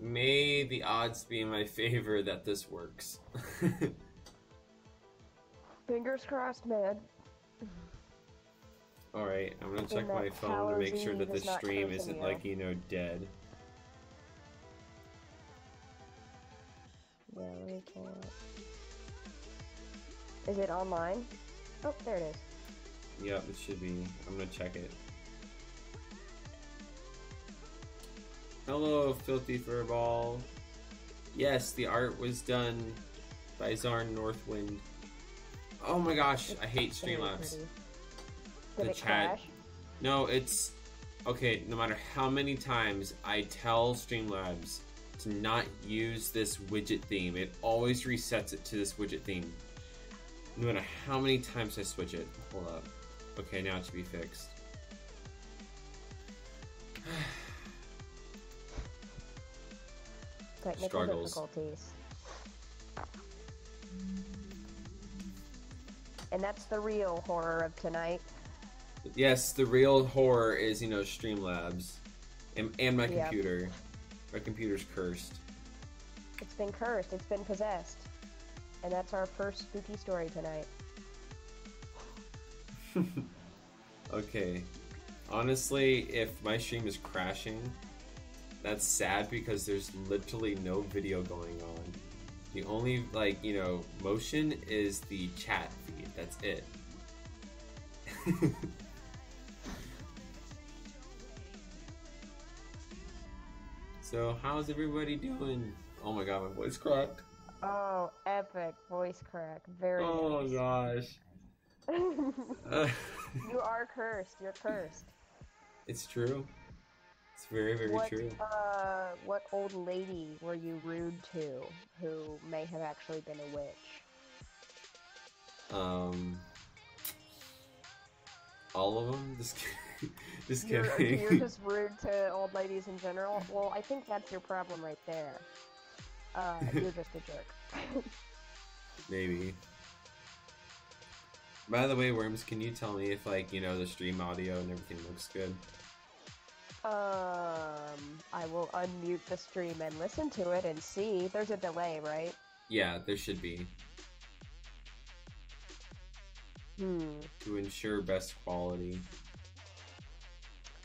May the odds be in my favor that this works. Fingers crossed, man. Alright, I'm gonna check my phone to make sure that the stream isn't, like, you know, dead. Yeah, let me pull it. Is it online? Oh, there it is. Yep, it should be. I'm gonna check it. Hello, Filthy Furball. Yes, the art was done by Zarnn NorthWind. Oh my gosh, I hate Streamlabs. Did it crash? No, it's... Okay, no matter how many times I tell Streamlabs to not use this widget theme, it always resets it to this widget theme. No matter how many times I switch it. Hold up. Okay, now it should be fixed. Technical Struggles. difficulties. And that's the real horror of tonight. Yes, the real horror is, you know, Streamlabs. And my computer. My computer's cursed. It's been cursed. It's been possessed. And that's our first spooky story tonight. Okay. Honestly, if my stream is crashing, that's sad because there's literally no video going on. The only, like, you know, motion is the chat feed. That's it. So, how's everybody doing? Oh my god, my voice cracked. Oh, epic voice crack. Very Oh nice. gosh. You are cursed. You're cursed. It's true. It's very, very true. What old lady were you rude to who may have actually been a witch? All of them? Just kidding. You're just rude to old ladies in general? Well, I think that's your problem right there. You're just a jerk. Maybe. By the way, Worms, can you tell me if, like, you know, the stream audio and everything looks good? I will unmute the stream and listen to it and see. There's a delay, right? Yeah, there should be. To ensure best quality.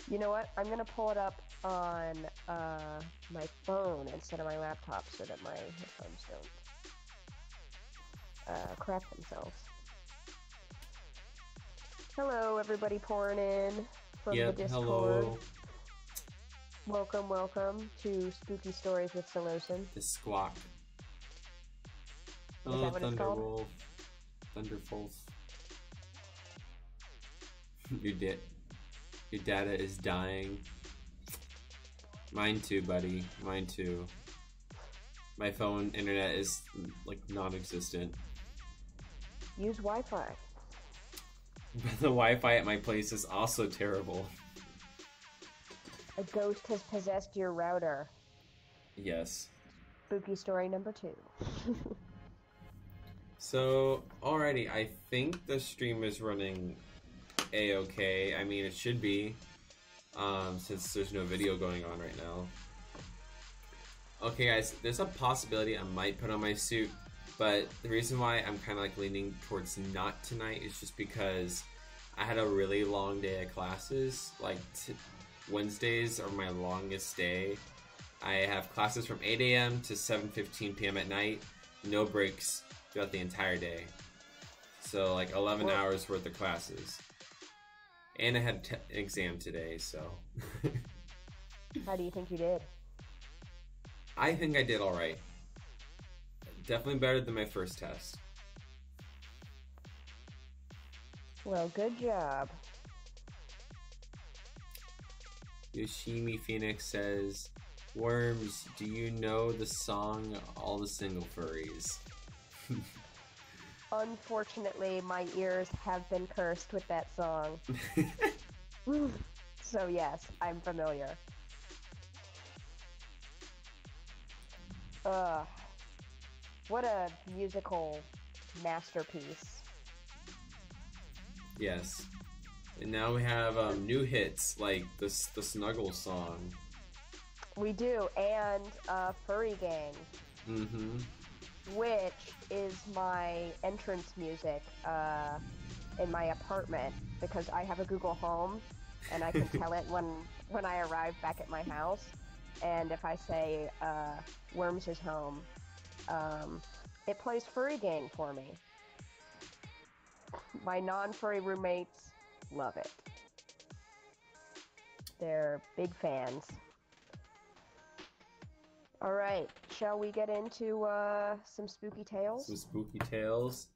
You know what? I'm gonna pull it up on my phone instead of my laptop so that my headphones don't crap themselves. Hello, everybody pouring in from the Discord. Hello. Welcome, welcome to Spooky Stories with Solosin. The Squawk. Is that what it's called? Thunderwolf. Your data is dying. Mine too, buddy. Mine too. My phone internet is, like, non-existent. Use Wi-Fi. The Wi-Fi at my place is also terrible. A ghost has possessed your router. Yes. Spooky story number 2. So, alrighty, I think the stream is running A-okay. I mean, it should be, since there's no video going on right now. Okay, guys, there's a possibility I might put on my suit, but the reason why I'm kind of, like, leaning towards not tonight is just because I had a really long day of classes. Like, Wednesdays are my longest day. I have classes from 8 a.m. to 7:15 p.m. at night, no breaks throughout the entire day. So, like, 11 hours worth of classes. And I had an exam today, so... How do you think you did? I think I did alright. Definitely better than my first test. Well, good job. Yoshimi Phoenix says, Worms, do you know the song All the Single Furries? Unfortunately, my ears have been cursed with that song. So yes, I'm familiar. What a musical masterpiece. Yes. And now we have new hits like the Snuggle song. We do, and Furry Gang, which is my entrance music in my apartment, because I have a Google Home, and I can tell it when I arrive back at my house, and if I say, Worms is home, it plays Furry Gang for me. My non-furry roommates love it. They're big fans. Alright, shall we get into some spooky tales? Some spooky tales?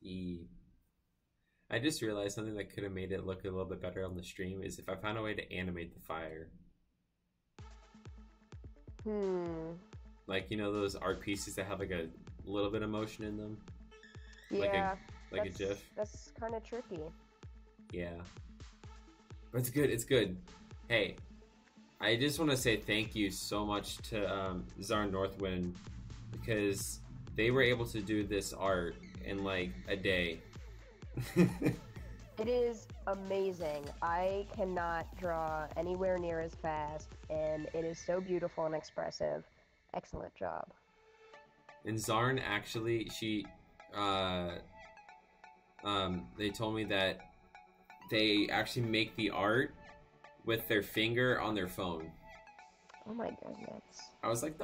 I just realized something that could have made it look a little bit better on the stream is if I found a way to animate the fire. Like, you know those art pieces that have like a little bit of motion in them? Yeah. Like a GIF? That's kind of tricky. Yeah. But it's good, it's good. Hey, I just want to say thank you so much to Zarnn NorthWind, because they were able to do this art in like a day. It is amazing. I cannot draw anywhere near as fast, and it is so beautiful and expressive. Excellent job. And Zarnn actually, they told me that they actually make the art with their finger on their phone. Oh my goodness. I was like,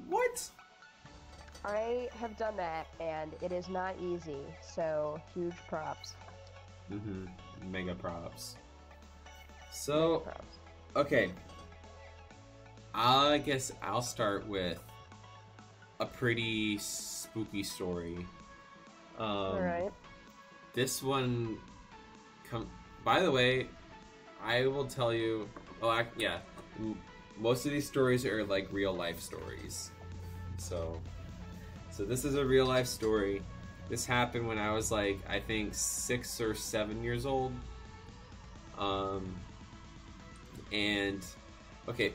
what? I have done that, and it is not easy, so huge props. Mega props. So, Mega props. Okay. I guess I'll start with a pretty spooky story. Alright. This one, by the way, I will tell you, yeah, most of these stories are like real life stories. So this is a real life story. This happened when I was like, I think 6 or 7 years old. And okay,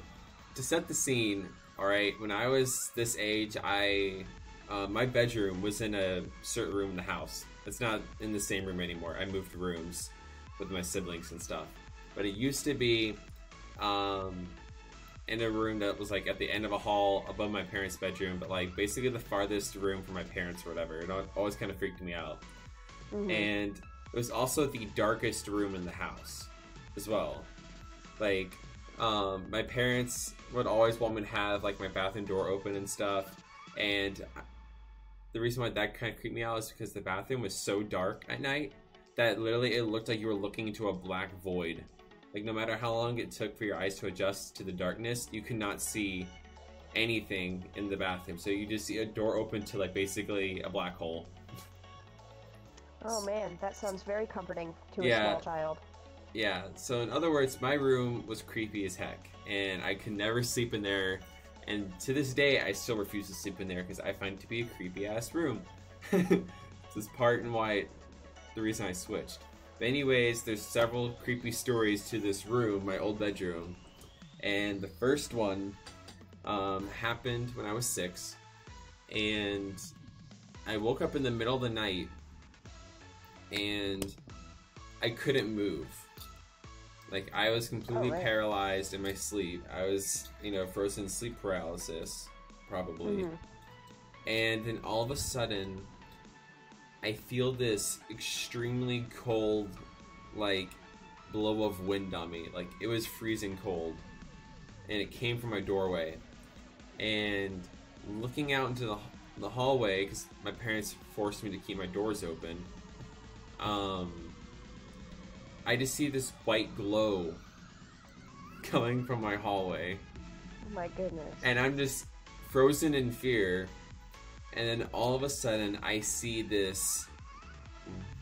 to set the scene, all right, when I was this age, my bedroom was in a certain room in the house. It's not in the same room anymore. I moved rooms with my siblings and stuff. But it used to be in a room that was like at the end of a hall above my parents' bedroom, but like basically the farthest room from my parents or whatever. It always kind of freaked me out. And it was also the darkest room in the house as well. Like, my parents would always want me to have like my bathroom door open and stuff, and the reason why that kind of creeped me out is because the bathroom was so dark at night that literally it looked like you were looking into a black void. Like, no matter how long it took for your eyes to adjust to the darkness, you could not see anything in the bathroom. So you just see a door open to like basically a black hole. Oh man, that sounds very comforting to a small child. Yeah, so in other words, my room was creepy as heck, and I could never sleep in there, and to this day, I still refuse to sleep in there because I find it to be a creepy-ass room. This is part and why, the reason I switched. But anyways, there's several creepy stories to this room, my old bedroom, and the first one happened when I was 6, and I woke up in the middle of the night, and I couldn't move. Like, I was completely paralyzed in my sleep. I was, frozen sleep paralysis, probably. And then all of a sudden, I feel this extremely cold, like, blow of wind on me. Like, it was freezing cold. And it came from my doorway. And looking out into the hallway, because my parents forced me to keep my doors open, I just see this white glow coming from my hallway. Oh my goodness. And I'm just frozen in fear. And then all of a sudden, I see this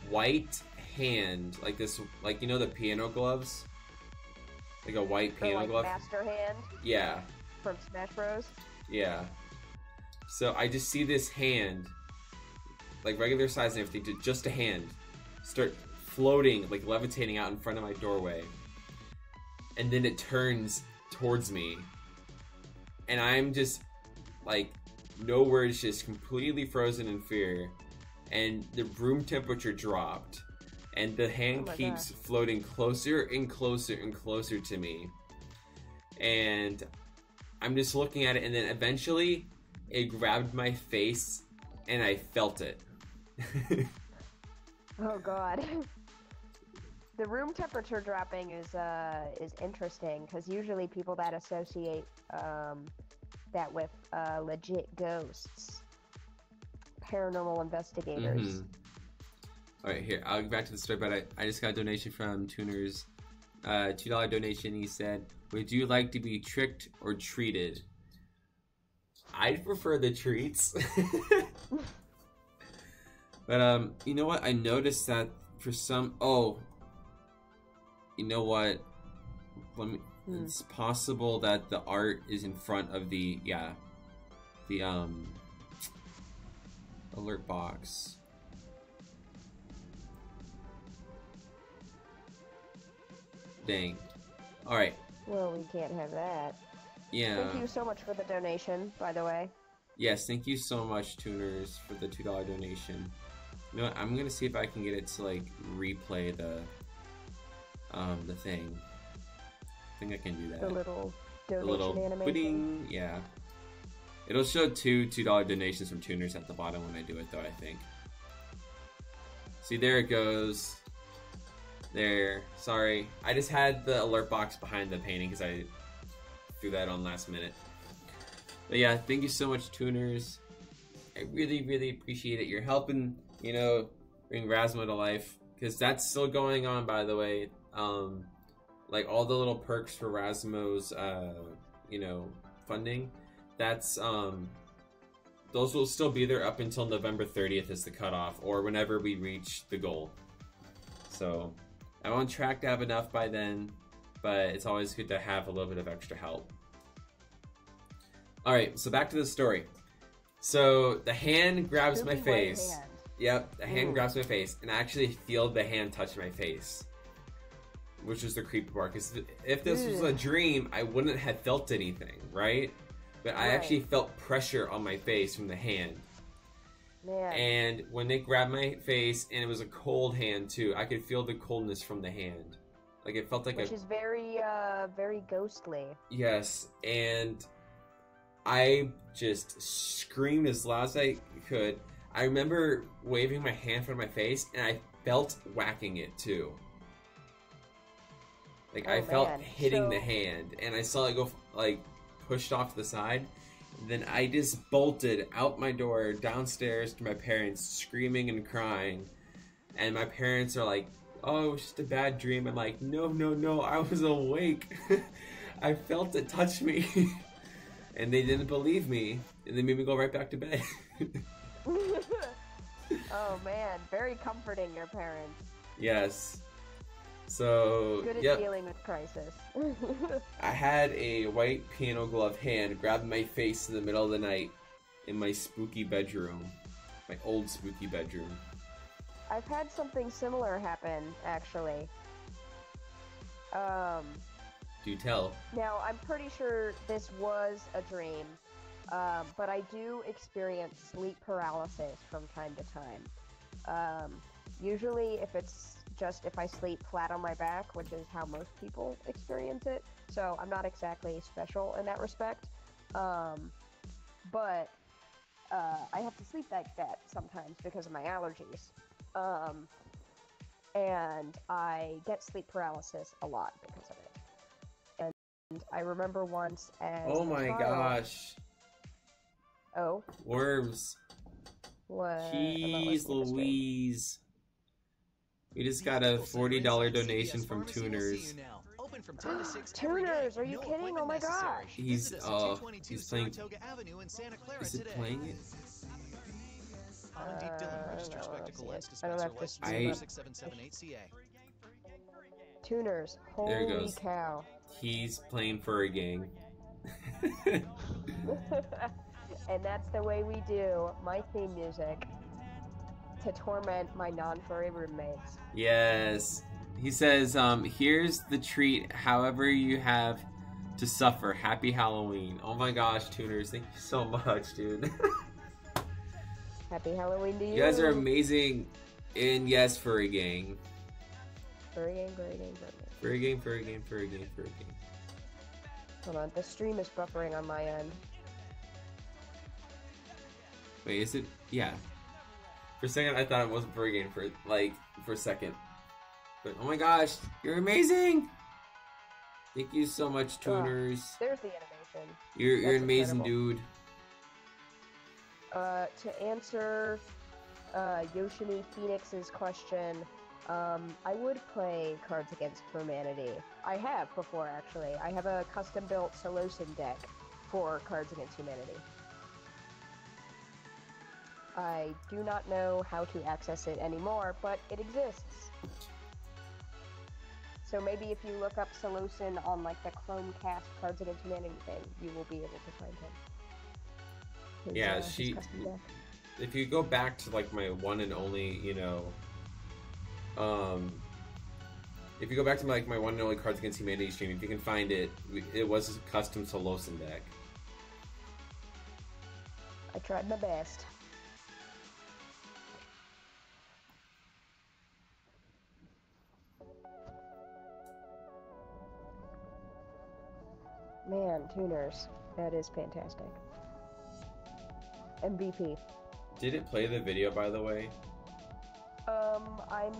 white hand, like this, like, the piano gloves? Like a white piano glove? Master hand? Yeah. From Smash Bros? Yeah. So I just see this hand, like regular size and everything, just a hand, start floating, like levitating out in front of my doorway. And then it turns towards me. And I'm just, like, no words, just completely frozen in fear. And the room temperature dropped. And the hand keeps floating closer and closer and closer to me. And I'm just looking at it, and then eventually it grabbed my face, and I felt it. Oh god. The room temperature dropping is interesting, because usually people that associate that with legit ghosts, paranormal investigators. Mm-hmm. All right, here, I'll get back to the story, but I just got a donation from Tuners. $2 donation. He said, would you like to be tricked or treated? I'd prefer the treats. But you know what? I noticed that for some... Oh, you know what? It's possible that the art is in front of the alert box. Dang. Alright. Well, we can't have that. Yeah. Thank you so much for the donation, by the way. Yes, thank you so much, Tuners, for the $2 donation. You know what? I'm gonna see if I can get it to, like, replay the thing. I think I can do that. The little donation animation. Pudding, yeah. It'll show two $2 donations from Tuners at the bottom when I do it, though, I think. See, there it goes. There. Sorry. I just had the alert box behind the painting because I threw that on last minute. But yeah, thank you so much, Tuners. I really, really appreciate it. You're helping, you know, bring Razmo to life. Because that's still going on, by the way. Like, all the little perks for Razmo's, you know, funding. That's, those will still be there up until November 30th is the cutoff. Or whenever we reach the goal. So... I'm on track to have enough by then, but it's always good to have a little bit of extra help. Alright, so back to the story. So, the hand grabs my face. Hand. Yep, the hand grabs my face, and I actually feel the hand touch my face. Which is the creepy part, because if this was a dream, I wouldn't have felt anything, right? But I actually felt pressure on my face from the hand. Man. And when they grabbed my face, and it was a cold hand too, I could feel the coldness from the hand. Like it felt like Which is very, very ghostly. Yes, and I just screamed as loud as I could. I remember waving my hand in front of my face, and I felt whacking it too. Like I felt hitting the hand, and I saw it go like pushed off to the side. Then I just bolted out my door downstairs to my parents, screaming and crying. And my parents are like, oh, it was just a bad dream. I'm like, no, no, no, I was awake. I felt it touch me. And they didn't believe me. And they made me go right back to bed. Oh man, very comforting, your parents. Yes. So, good at dealing with crisis. I had a white piano glove hand grab my face in the middle of the night in my spooky bedroom. My old spooky bedroom. I've had something similar happen, actually. Do tell. Now, I'm pretty sure this was a dream, but I do experience sleep paralysis from time to time. Usually, if I sleep flat on my back, which is how most people experience it. So I'm not exactly special in that respect. But I have to sleep like that sometimes because of my allergies. And I get sleep paralysis a lot because of it. And I remember once as oh my gosh. Oh? Worms. What? Jeez Louise. We just got a $40 donation from Tuners. Tuners, are you kidding? Oh my gosh. He's playing. Is it playing it? I don't have to Tuners, holy there it goes. Cow. He's playing for a gang. And that's the way we do my theme music. To torment my non-furry roommates. Yes. He says, here's the treat, however you have to suffer. Happy Halloween. Oh my gosh, Tuners, thank you so much, dude. Happy Halloween to you. You guys are amazing. And yes, furry gang. Furry gang, furry gang, furry gang. Furry gang, furry gang, furry gang, furry gang. Hold on, the stream is buffering on my end. Wait, is it? Yeah. For a second, I thought it wasn't again for a second. But oh my gosh, you're amazing! Thank you so much, tuners. There's the animation. You're an amazing dude. To answer Yoshimi Phoenix's question, I would play Cards Against Humanity. I have before, actually. I have a custom-built Solosin deck for Cards Against Humanity. I do not know how to access it anymore, but it exists. So maybe if you look up Solosin on like the Chromecast Cards Against Humanity thing, you will be able to find him. Yeah, if you go back to like my one and only, if you go back to like my one and only Cards Against Humanity stream, if you can find it, it was a custom Solosin deck. I tried my best. Man, tuners, that is fantastic. MVP. Did it play the video, by the way? I'm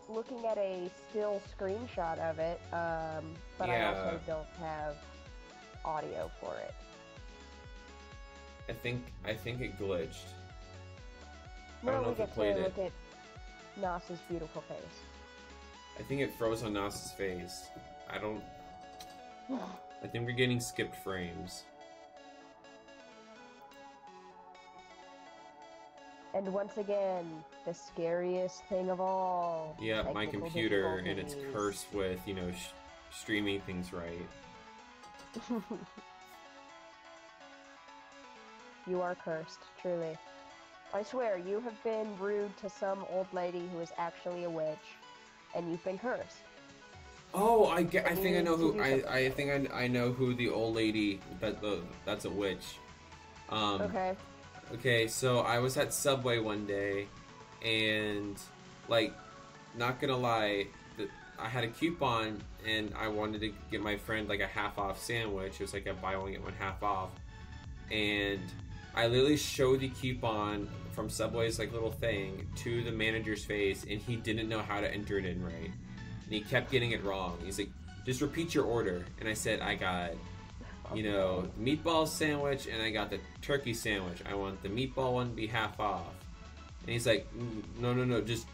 looking at a still screenshot of it, but I also don't have audio for it. I think it glitched. No, I don't know if it played it. Look at Nas's beautiful face. I think it froze on Nas's face. I think we're getting skipped frames. And once again, the scariest thing of all. Yeah, my computer, and it's cursed with, streaming things right. You are cursed, truly. I swear, you have been rude to some old lady who is actually a witch, and you've been cursed. Oh, I think I know who. I think I know who the old lady that's a witch. Okay. Okay, so I was at Subway one day, and not gonna lie, I had a coupon, and I wanted to get my friend like a half-off sandwich. It was like a buy one get one half off, and I literally showed the coupon from Subway's little thing to the manager's face, and he didn't know how to enter it in right, and he kept getting it wrong. He's like, "Just repeat your order," and I said, "I got." The meatball sandwich, and I got the turkey sandwich. I want the meatball one to be half off. And he's like, no, just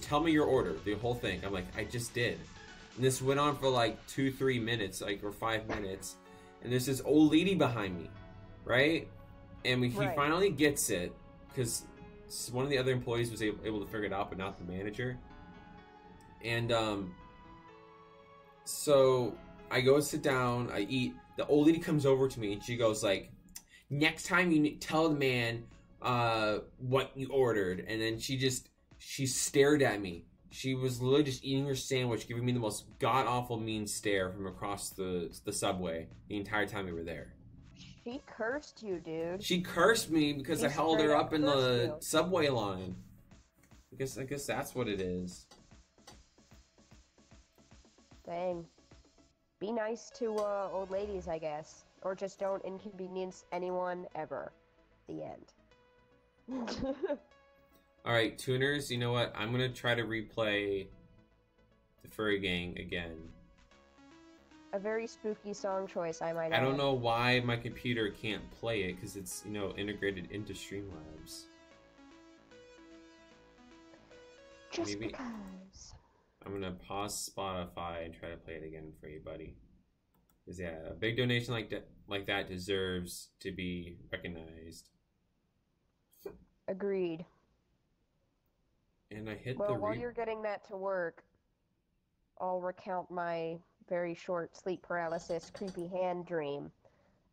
tell me your order, the whole thing. I'm like, I just did. And this went on for 2-3 minutes, or 5 minutes. And there's this old lady behind me, right? And he finally gets it, because one of the other employees was able to figure it out, but not the manager. And so I go sit down, I eat. The old lady comes over to me and she goes next time you tell the man what you ordered. And then she stared at me. She was literally just eating her sandwich, giving me the most god-awful mean stare from across the subway the entire time we were there. She cursed you, dude. She cursed me because I held her up in the subway line. I guess that's what it is. Dang. Be nice to old ladies, I guess. Or just don't inconvenience anyone ever. The end. Alright, tuners, you know what? I'm gonna try to replay the Furry Gang again. A very spooky song choice, I might add. I don't know why my computer can't play it, because it's, integrated into Streamlabs. Just because. I'm gonna pause Spotify and try to play it again for you, buddy. Because a big donation like that deserves to be recognized. Agreed. And I hit Well, while you're getting that to work, I'll recount my very short sleep paralysis creepy hand dream.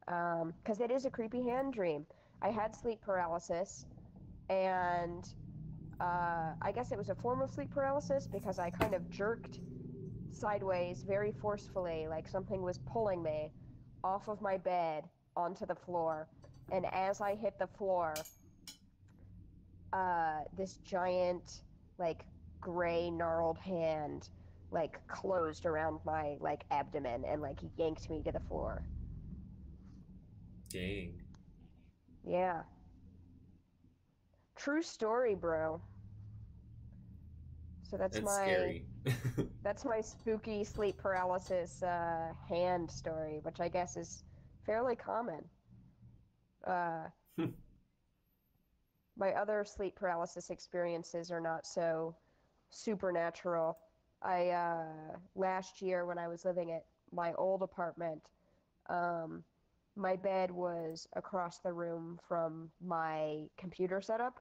Because it is a creepy hand dream. I had sleep paralysis, and I guess it was a form of sleep paralysis because I kind of jerked sideways very forcefully, like something was pulling me off of my bed onto the floor. And as I hit the floor, this giant, gray gnarled hand, closed around my, abdomen and, yanked me to the floor. Dang. Yeah. True story, bro. So That's scary. that's my spooky sleep paralysis hand story, which I guess is fairly common. Uh, my other sleep paralysis experiences are not so supernatural. I last year when I was living at my old apartment, um, my bed was across the room from my computer setup,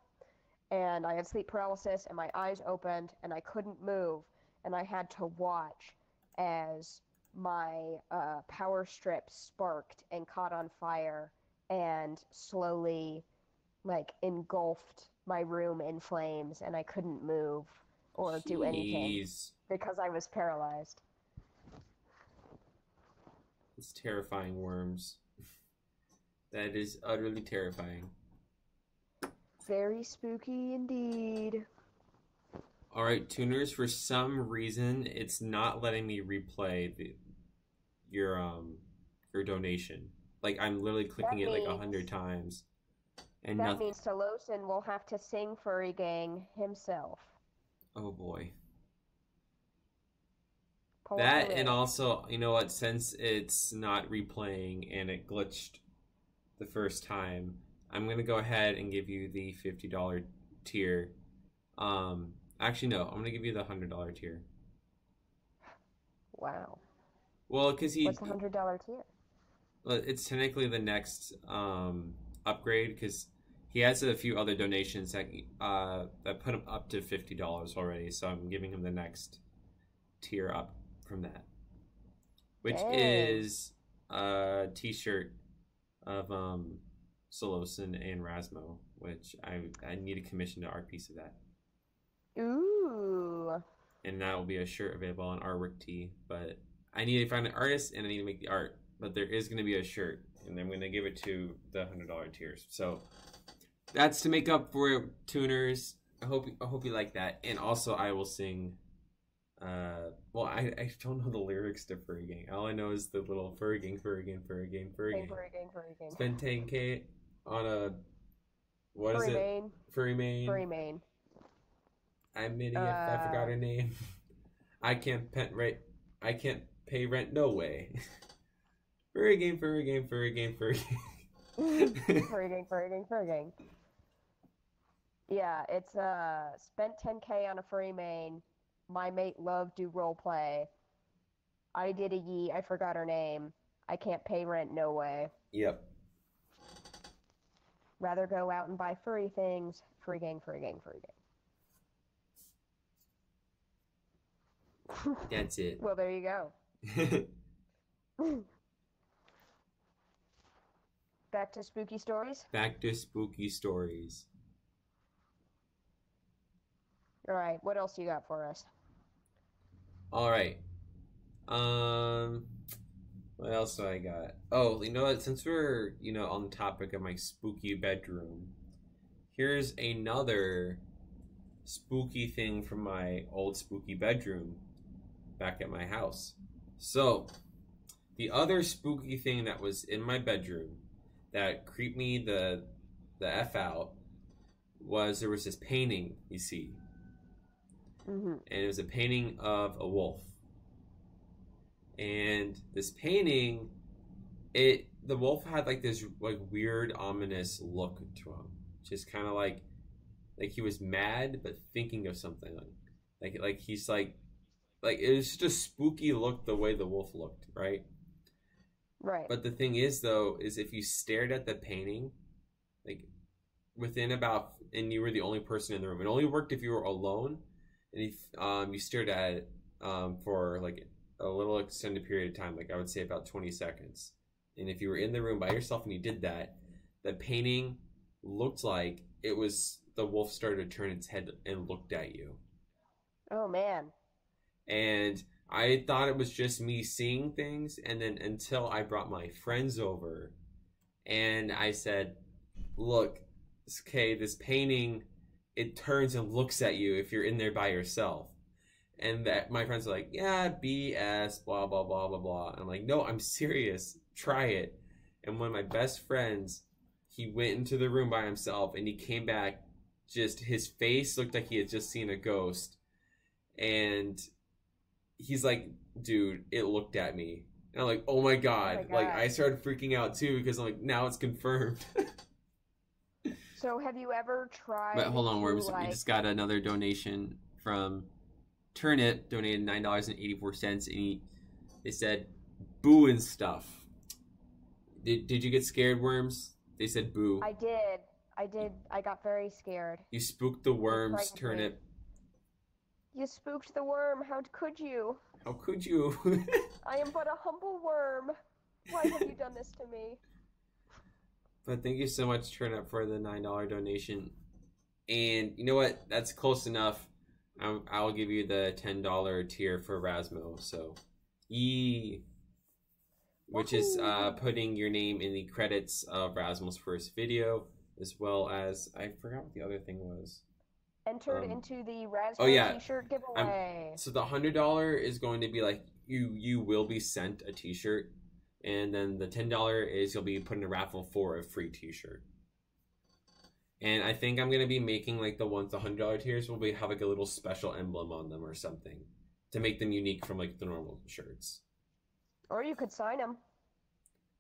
and I had sleep paralysis, and my eyes opened, and I couldn't move, and I had to watch as my power strip sparked and caught on fire and slowly like engulfed my room in flames, and I couldn't move or do anything Jeez. because I was paralyzed. It's terrifying, worms. That is utterly terrifying. Very spooky indeed. Alright, tuners, for some reason, it's not letting me replay your donation. Like, I'm literally clicking it like 100 times. And that means Tolosin will have to sing Furry Gang himself. Oh boy. Pull That, and also, you know what, since it's not replaying and it glitched the first time, I'm going to go ahead and give you the $50 tier. Actually, no, I'm going to give you the $100 tier. Wow. Well, because What's the $100 tier? Well, it's technically the next upgrade, because he has a few other donations that put him up to $50 already, so I'm giving him the next tier up from that, which is a T-shirt of Solosin and Razmo, which I need a commission to art piece of that. Ooh. And that will be a shirt available on Artwork Tee, but I need to find an artist and I need to make the art. But there is going to be a shirt, and I'm going to give it to the $100 tiers. So that's to make up for tuners. I hope you like that. And also, I will sing. Well, I don't know the lyrics to Furry Gang. All I know is the little Furry Gang, Furry Gang, Furry Gang, Furry Gang. Furry Gang, Furry Gang. Spend 10K on a what Furry is it? Main. Furry Main. Furry Main. I'm an idiot. I forgot her name. I can't pay rent. No way. Furry Gang, Furry Gang, Furry Gang, Furry Gang. Furry Gang, Furry Gang, Furry Gang. Yeah, it's spent 10K on a furry main. My mate loved do role play. I did a yee. I forgot her name. I can't pay rent. No way. Yep. Rather go out and buy furry things. Furry Gang, Furry Gang, Furry Gang. That's it. Well, there you go. Back to spooky stories? Back to spooky stories. Alright, what else you got for us? Alright. What else do I got? Oh, you know what? Since we're, on the topic of my spooky bedroom, here's another spooky thing from my old spooky bedroom back at my house. So, the other spooky thing that was in my bedroom that creeped me the F out was there was this painting, you see. Mm-hmm. And it was a painting of a wolf. And this painting, the wolf had like this like weird ominous look to him. Just kind of like he was mad but thinking of something. Like he's like it was just a spooky look the way the wolf looked, right? Right. But the thing is, though, is if you stared at the painting, like within about, and you were the only person in the room. It only worked if you were alone, and if you stared at it for like a little extended period of time, like I would say about 20 seconds. And if you were in the room by yourself and you did that, the painting looked like it was the wolf started to turn its head and looked at you. Oh man. And I thought it was just me seeing things, and then until I brought my friends over, and I said, look, okay, this painting, it turns and looks at you if you're in there by yourself. And that my friends are like, yeah, BS, blah, blah, blah, blah, blah. And I'm like, no, I'm serious. Try it. And one of my best friends, he went into the room by himself, and he came back. Just his face looked like he had just seen a ghost, and he's like, "Dude, it looked at me." And I'm like, "Oh my god!" Oh my Like God. I started freaking out too because I'm like, now it's confirmed. So have you ever tried But hold on, to, Worms. We like... just got another donation from Turnip. Donated $9.84, and they said, "Boo and stuff." Did you get scared, Worms? They said boo. I did. I got very scared. You spooked the worms, frightened me. Turnip. You spooked the worm. How could you? How could you? I am but a humble worm. Why have you done this to me? But thank you so much, Turnip, for the $9 donation. And you know what? That's close enough. I'll give you the $10 tier for Razmo. So, yee. Which is putting your name in the credits of Razmo's first video, as well as, I forgot what the other thing was. Entered into the Razmo T-shirt giveaway. So the $100 is going to be like, you will be sent a T-shirt, and then the $10 is you'll be put in a raffle for a free T-shirt. And I think I'm gonna be making like the $100 tiers will have like a little special emblem on them or something to make them unique from like the normal shirts. Or you could sign them.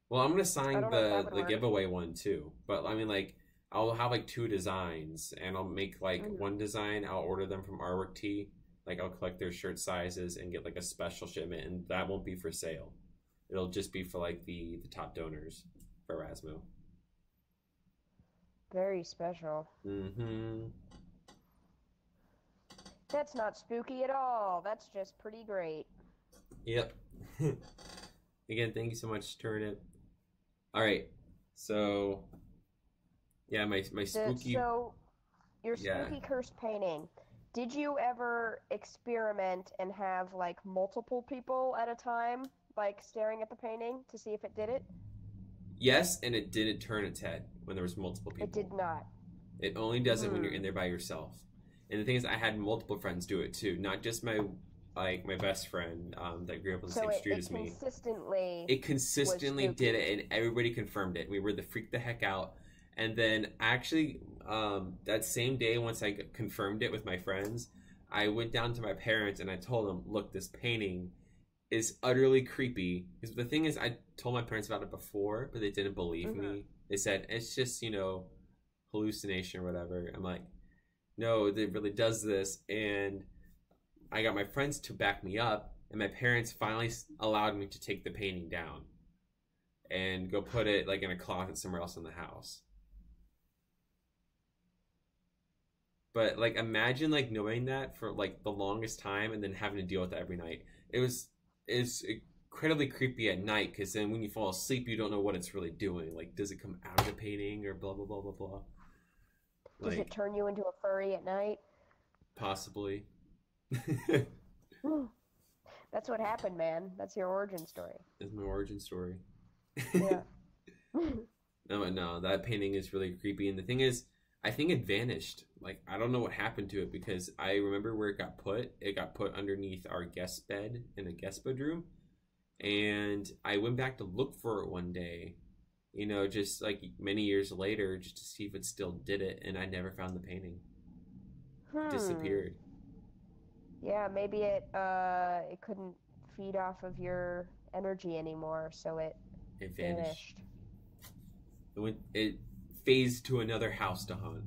Well, I'm gonna sign the work. giveaway one too, but I mean like I'll have like 2 designs, and I'll make like one design. I'll order them from Artwork Tee. Like I'll collect their shirt sizes and get like a special shipment, and that won't be for sale. It'll just be for like the top donors for Razmo. Very special. Mm-hmm. That's not spooky at all. That's just pretty great. Yep. Again, thank you so much, Turnip. All right, so yeah, my spooky. So your spooky cursed painting. Did you ever experiment and have like multiple people at a time, like staring at the painting to see if it did it? Yes, and it didn't turn its head when there was multiple people. It did not. It only does it when you're in there by yourself. And the thing is, I had multiple friends do it too, not just my best friend that grew up on the same street as me. It consistently did it, and everybody confirmed it. We were freaked the heck out. And then actually, that same day, once I confirmed it with my friends, I went down to my parents and I told them, "Look, this painting is utterly creepy." Because the thing is, I told my parents about it before, but they didn't believe me. They said, "It's just, hallucination or whatever." I'm like, "No, it really does this." And I got my friends to back me up, and my parents finally allowed me to take the painting down and go put it like in a closet somewhere else in the house. But like, imagine like knowing that for like the longest time and then having to deal with it every night. It's incredibly creepy at night, because then when you fall asleep, you don't know what it's really doing. Like, does it come out of the painting or blah blah blah blah blah? Does it turn you into a furry at night? Possibly. That's what happened, man. That's your origin story. That's my origin story. Yeah. No, that painting is really creepy. And the thing is, I think it vanished. Like, I don't know what happened to it, because I remember where it got put. It got put underneath our guest bed in a guest bedroom. And I went back to look for it one day, just like many years later, just to see if it still did it. And I never found the painting. It disappeared. Yeah, maybe it couldn't feed off of your energy anymore, so it vanished. It phased to another house to hunt.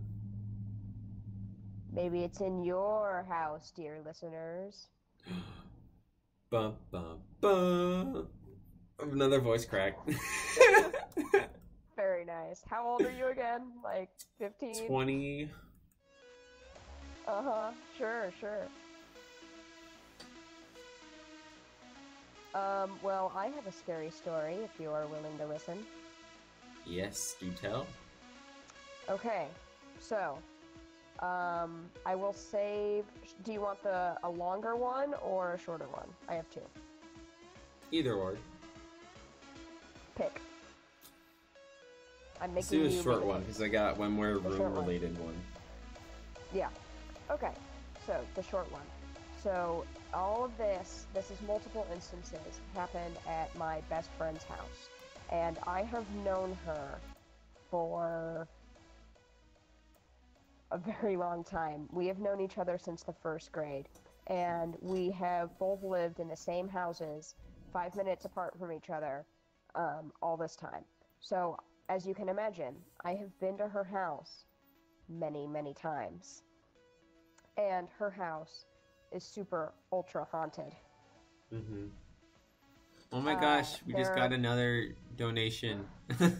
Maybe it's in your house, dear listeners. Bum, bum, bum. Another voice crack. Very nice. How old are you again? Like 15? 20. Uh-huh. Sure. Well, I have a scary story, if you are willing to listen. Yes, do tell. Okay, so, I will save... Do you want a longer one or a shorter one? I have 2. Either or. Pick. I'm making you... Let's do a short one, because I got one more room-related one. Yeah. Okay, so, the short one. So, all of this is multiple instances, happened at my best friend's house. and I have known her for a very long time. We have known each other since the first grade, and we have both lived in the same houses, 5 minutes apart from each other, all this time. So, as you can imagine, I have been to her house many, many times. And her house is super ultra haunted. Mm-hmm. Oh my gosh, we just got another donation. Dang,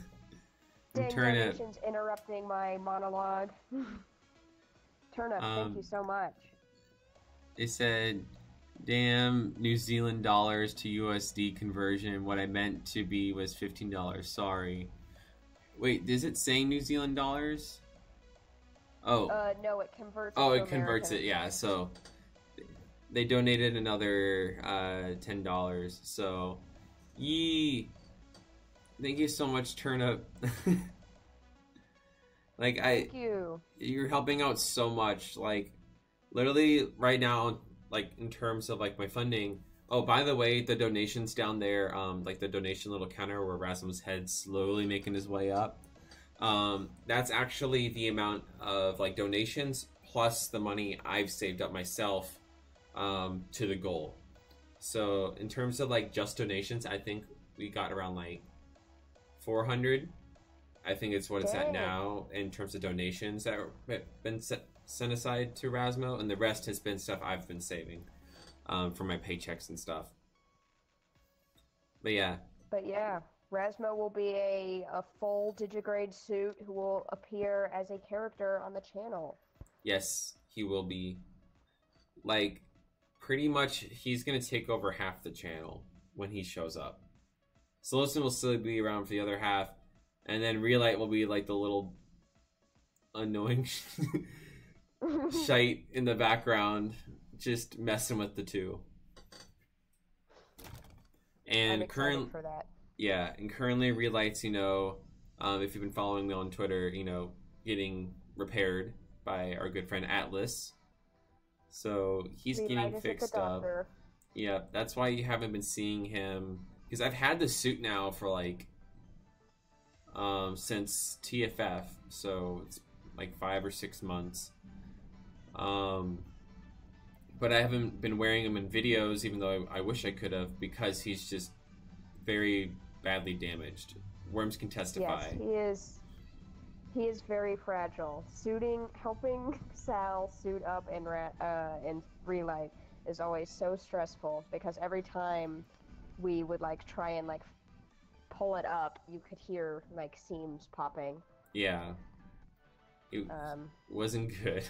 donations interrupting my monologue. Turnip, thank you so much. They said, damn, New Zealand dollars to USD conversion. What I meant to be was $15. Sorry. Wait, is it saying New Zealand dollars? Oh. No, it converts. Oh, it converts it, yeah. So they donated another $10. So, yee. Thank you so much, Turnip. Like, thank you. You're helping out so much. Like, literally right now, like, in terms of, like, my funding. Oh, by the way, the donations down there, like the donation little counter where Razmo's head's slowly making his way up. That's actually the amount of, like, donations plus the money I've saved up myself to the goal. So, in terms of, like, just donations, I think we got around, like, 400. I think it's what it's at now in terms of donations that have been sent aside to Razmo, and the rest has been stuff I've been saving for my paychecks and stuff. But yeah. Razmo will be a full digigrade suit who will appear as a character on the channel. Yes, he will be. Like, pretty much, he's going to take over half the channel when he shows up. Solicitor will still be around for the other half. And then Relight will be like the little annoying shite in the background, just messing with the two. And I'm excited for that. Yeah, and currently Relight's, you know, if you've been following me on Twitter, you know, getting repaired by our good friend Atlas. So he's getting fixed up. Yeah, that's why you haven't been seeing him. Because I've had the suit now for like since TFF, so it's like 5 or 6 months. But I haven't been wearing him in videos, even though I wish I could have, because he's just very badly damaged. Worms can testify. Yes, he is very fragile. Helping Sal suit up in Relight is always so stressful, because every time we would like try and like pull it up, you could hear like seams popping. Yeah. It wasn't good.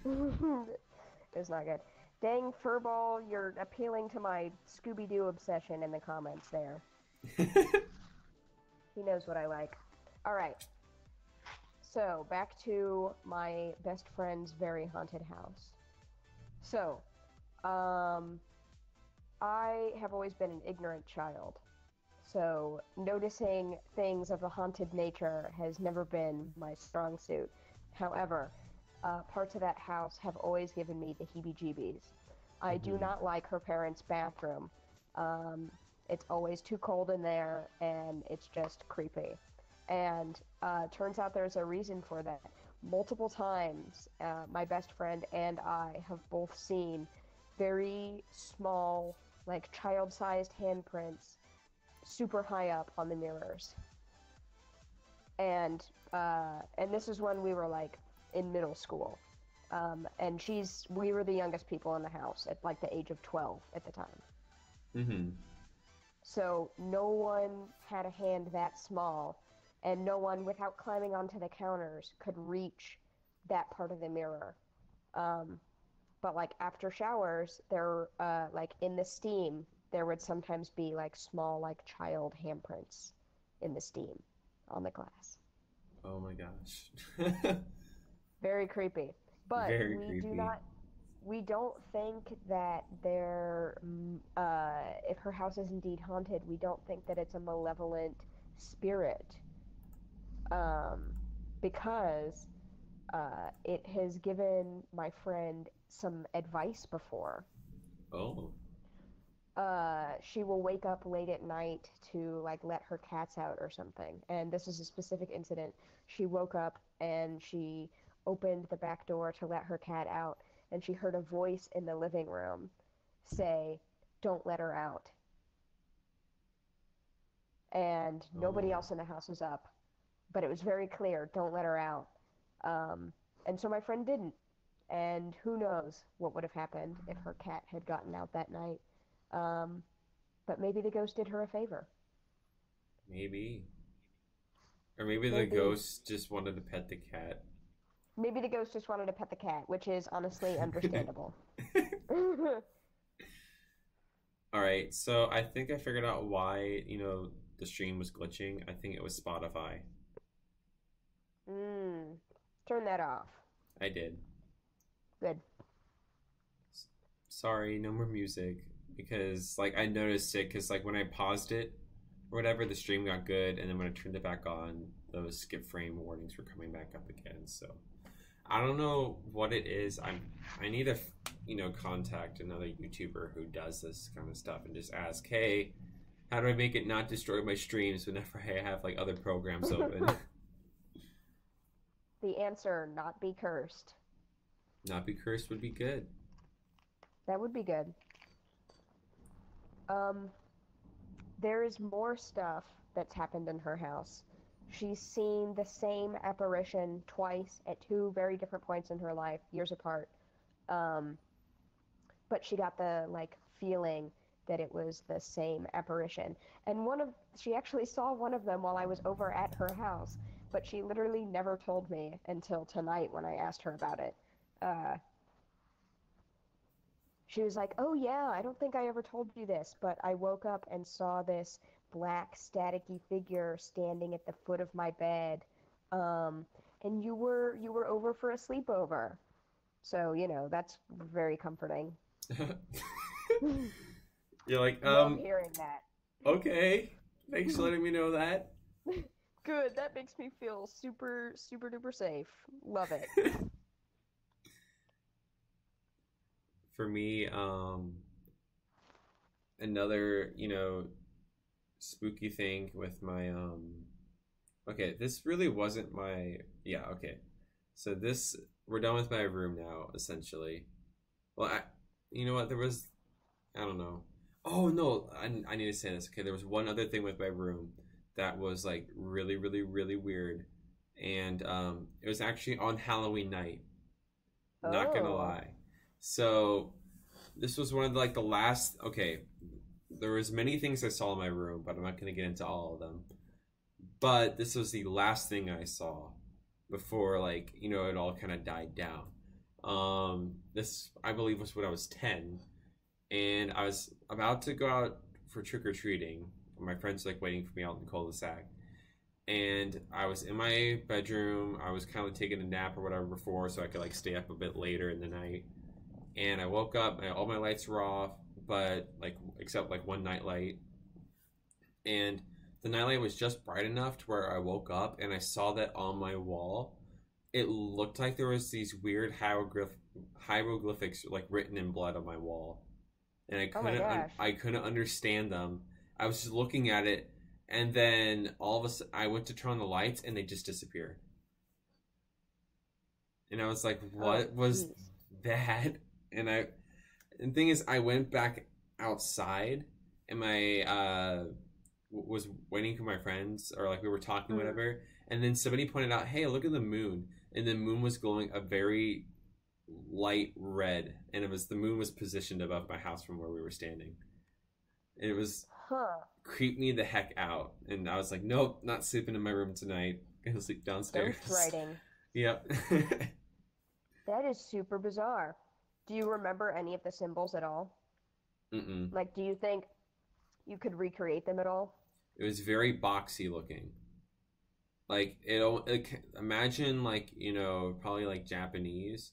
It was not good. Dang, Furball, you're appealing to my Scooby-Doo obsession in the comments there. He knows what I like. Alright. So, back to my best friend's very haunted house. So, I have always been an ignorant child. So, noticing things of a haunted nature has never been my strong suit. However, parts of that house have always given me the heebie-jeebies. I do not like her parents' bathroom. It's always too cold in there, and it's just creepy. And turns out there's a reason for that. Multiple times, my best friend and I have both seen very small, like child-sized handprints super high up on the mirrors. And this is when we were like in middle school. And we were the youngest people in the house at like the age of 12 at the time. Mm-hmm. So no one had a hand that small, and no one, without climbing onto the counters, could reach that part of the mirror. But like after showers, there, like in the steam, there would sometimes be like small, like child handprints in the steam on the glass. Oh my gosh. Very creepy. But we don't think that if her house is indeed haunted, we don't think that it's a malevolent spirit. Because it has given my friend some advice before. Oh. she will wake up late at night to like let her cats out or something. And this is a specific incident. She woke up and she opened the back door to let her cat out, and she heard a voice in the living room say, "Don't let her out." And nobody Oh, else in the house was up, but it was very clear, "Don't let her out." Um, and so my friend didn't. And who knows what would have happened if her cat had gotten out that night. Um, but maybe the ghost did her a favor. maybe. Or maybe the Maybe. ghost just wanted to pet the cat. Maybe the ghost just wanted to pet the cat, which is honestly understandable. All right, so I think I figured out why, the stream was glitching. I think it was Spotify. Mm. Turn that off. I did. Good. Sorry, no more music because like I noticed it because like when I paused it or whatever, the stream got good, and then when I turned it back on, those skip frame warnings were coming back up again. So I don't know what it is. I need to contact another YouTuber who does this kind of stuff and just ask, hey, how do I make it not destroy my streams whenever I have like other programs open? The answer, not be cursed. Not be cursed would be good. That would be good. Um, there is more stuff that's happened in her house. She's seen the same apparition twice at two very different points in her life, years apart. Um, but she got the like feeling that it was the same apparition. And she actually saw one of them while I was over at her house, but she literally never told me until tonight when I asked her about it. Uh, she was like, "Oh yeah, I don't think I ever told you this, but I woke up and saw this black staticky figure standing at the foot of my bed. Um, and you were over for a sleepover." So, that's very comforting. You're like, Love hearing that. okay. Thanks for letting me know that. Good. That makes me feel super, super duper safe. Love it. For me, another, spooky thing with my okay, this really wasn't my yeah, okay. So this we're done with my room now, essentially. Well, you know what? There was I don't know. Oh no, I need to say this. Okay, there was one other thing with my room that was like really, really, really weird, and it was actually on Halloween night. Not gonna Oh. lie. So this was one of like the last. Okay, there was many things I saw in my room, but I'm not gonna get into all of them. But this was the last thing I saw before like it all kind of died down. This I believe was when I was 10, and I was about to go out for trick or treating. My friends like waiting for me out in the cul-de-sac, and I was in my bedroom. I was kind of taking a nap or whatever before, so I could like stay up a bit later in the night. And I woke up, and all my lights were off, but like except like one night light, and the nightlight was just bright enough to where I woke up and I saw that on my wall. It looked like there was these weird hieroglyphics like written in blood on my wall, and Oh my gosh. I couldn't understand them. I was just looking at it, and then all of a sudden I went to turn on the lights and they just disappeared. And I was like, Oh, "What was jeez. that?" And the thing is, I went back outside, and my was waiting for my friends, or like we were talking, Mm. whatever. And then somebody pointed out, "Hey, look at the moon," and the moon was glowing a very light red, and the moon was positioned above my house from where we were standing, and it was Huh. creeped me the heck out. And I was like, "Nope, not sleeping in my room tonight. Gonna sleep Ghost downstairs." writing. Yep. That is super bizarre. Do you remember any of the symbols at all? Mm-mm. Like, do you think you could recreate them at all? It was very boxy looking. Like imagine like probably like Japanese,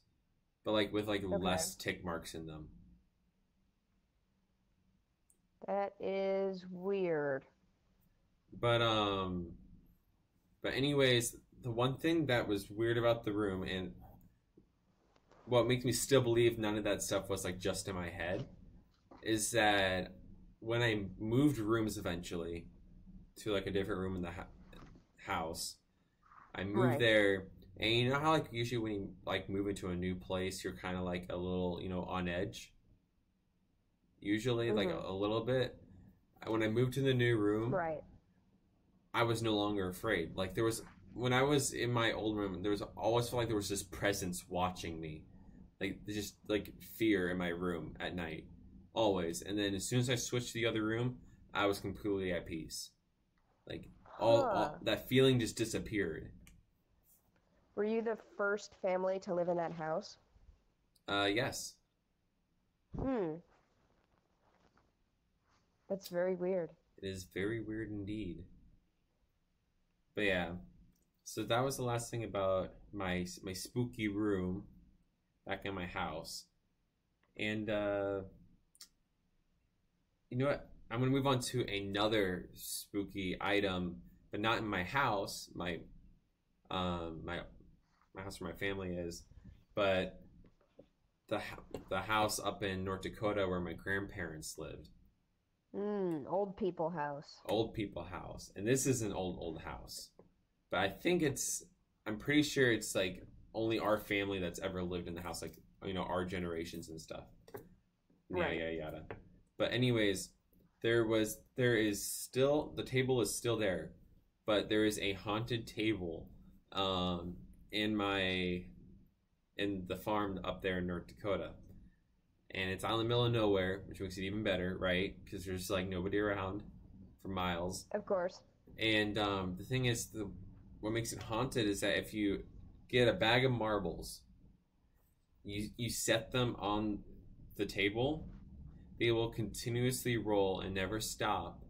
but like with like Okay. less tick marks in them. That is weird. But anyways, the one thing that was weird about the room, and what makes me still believe none of that stuff was like just in my head, is that when I moved rooms eventually to like a different room in the house, I moved Right. there, and you know how like usually when you like move into a new place, you're kind of like a little, on edge. Usually, like Mm-hmm. a little bit. When I moved to the new room, Right. I was no longer afraid. Like there was when I was in my old room, there was always felt like there was this presence watching me, like just like fear in my room at night, always. And then as soon as I switched to the other room, I was completely at peace. Like all Huh. that feeling just disappeared. Were you the first family to live in that house? Yes, Hmm. That's very weird. it is very weird indeed. But yeah, so that was the last thing about my spooky room back in my house. And you know what? I'm gonna move on to another spooky item, but not in my house. My my house where my family is, but the the house up in North Dakota where my grandparents lived. Old people house. Old people house, and this is an old house, but I think it's. I'm pretty sure it's like only our family that's ever lived in the house, like our generations and stuff. Right. Yada yada. But anyways, there is still the table is still there, but there is a haunted table, in the farm up there in North Dakota, and it's out in the middle of nowhere, which makes it even better, right? Because there's like nobody around for miles. Of course. And the thing is, what makes it haunted is that if you get a bag of marbles, you set them on the table, they will continuously roll and never stop.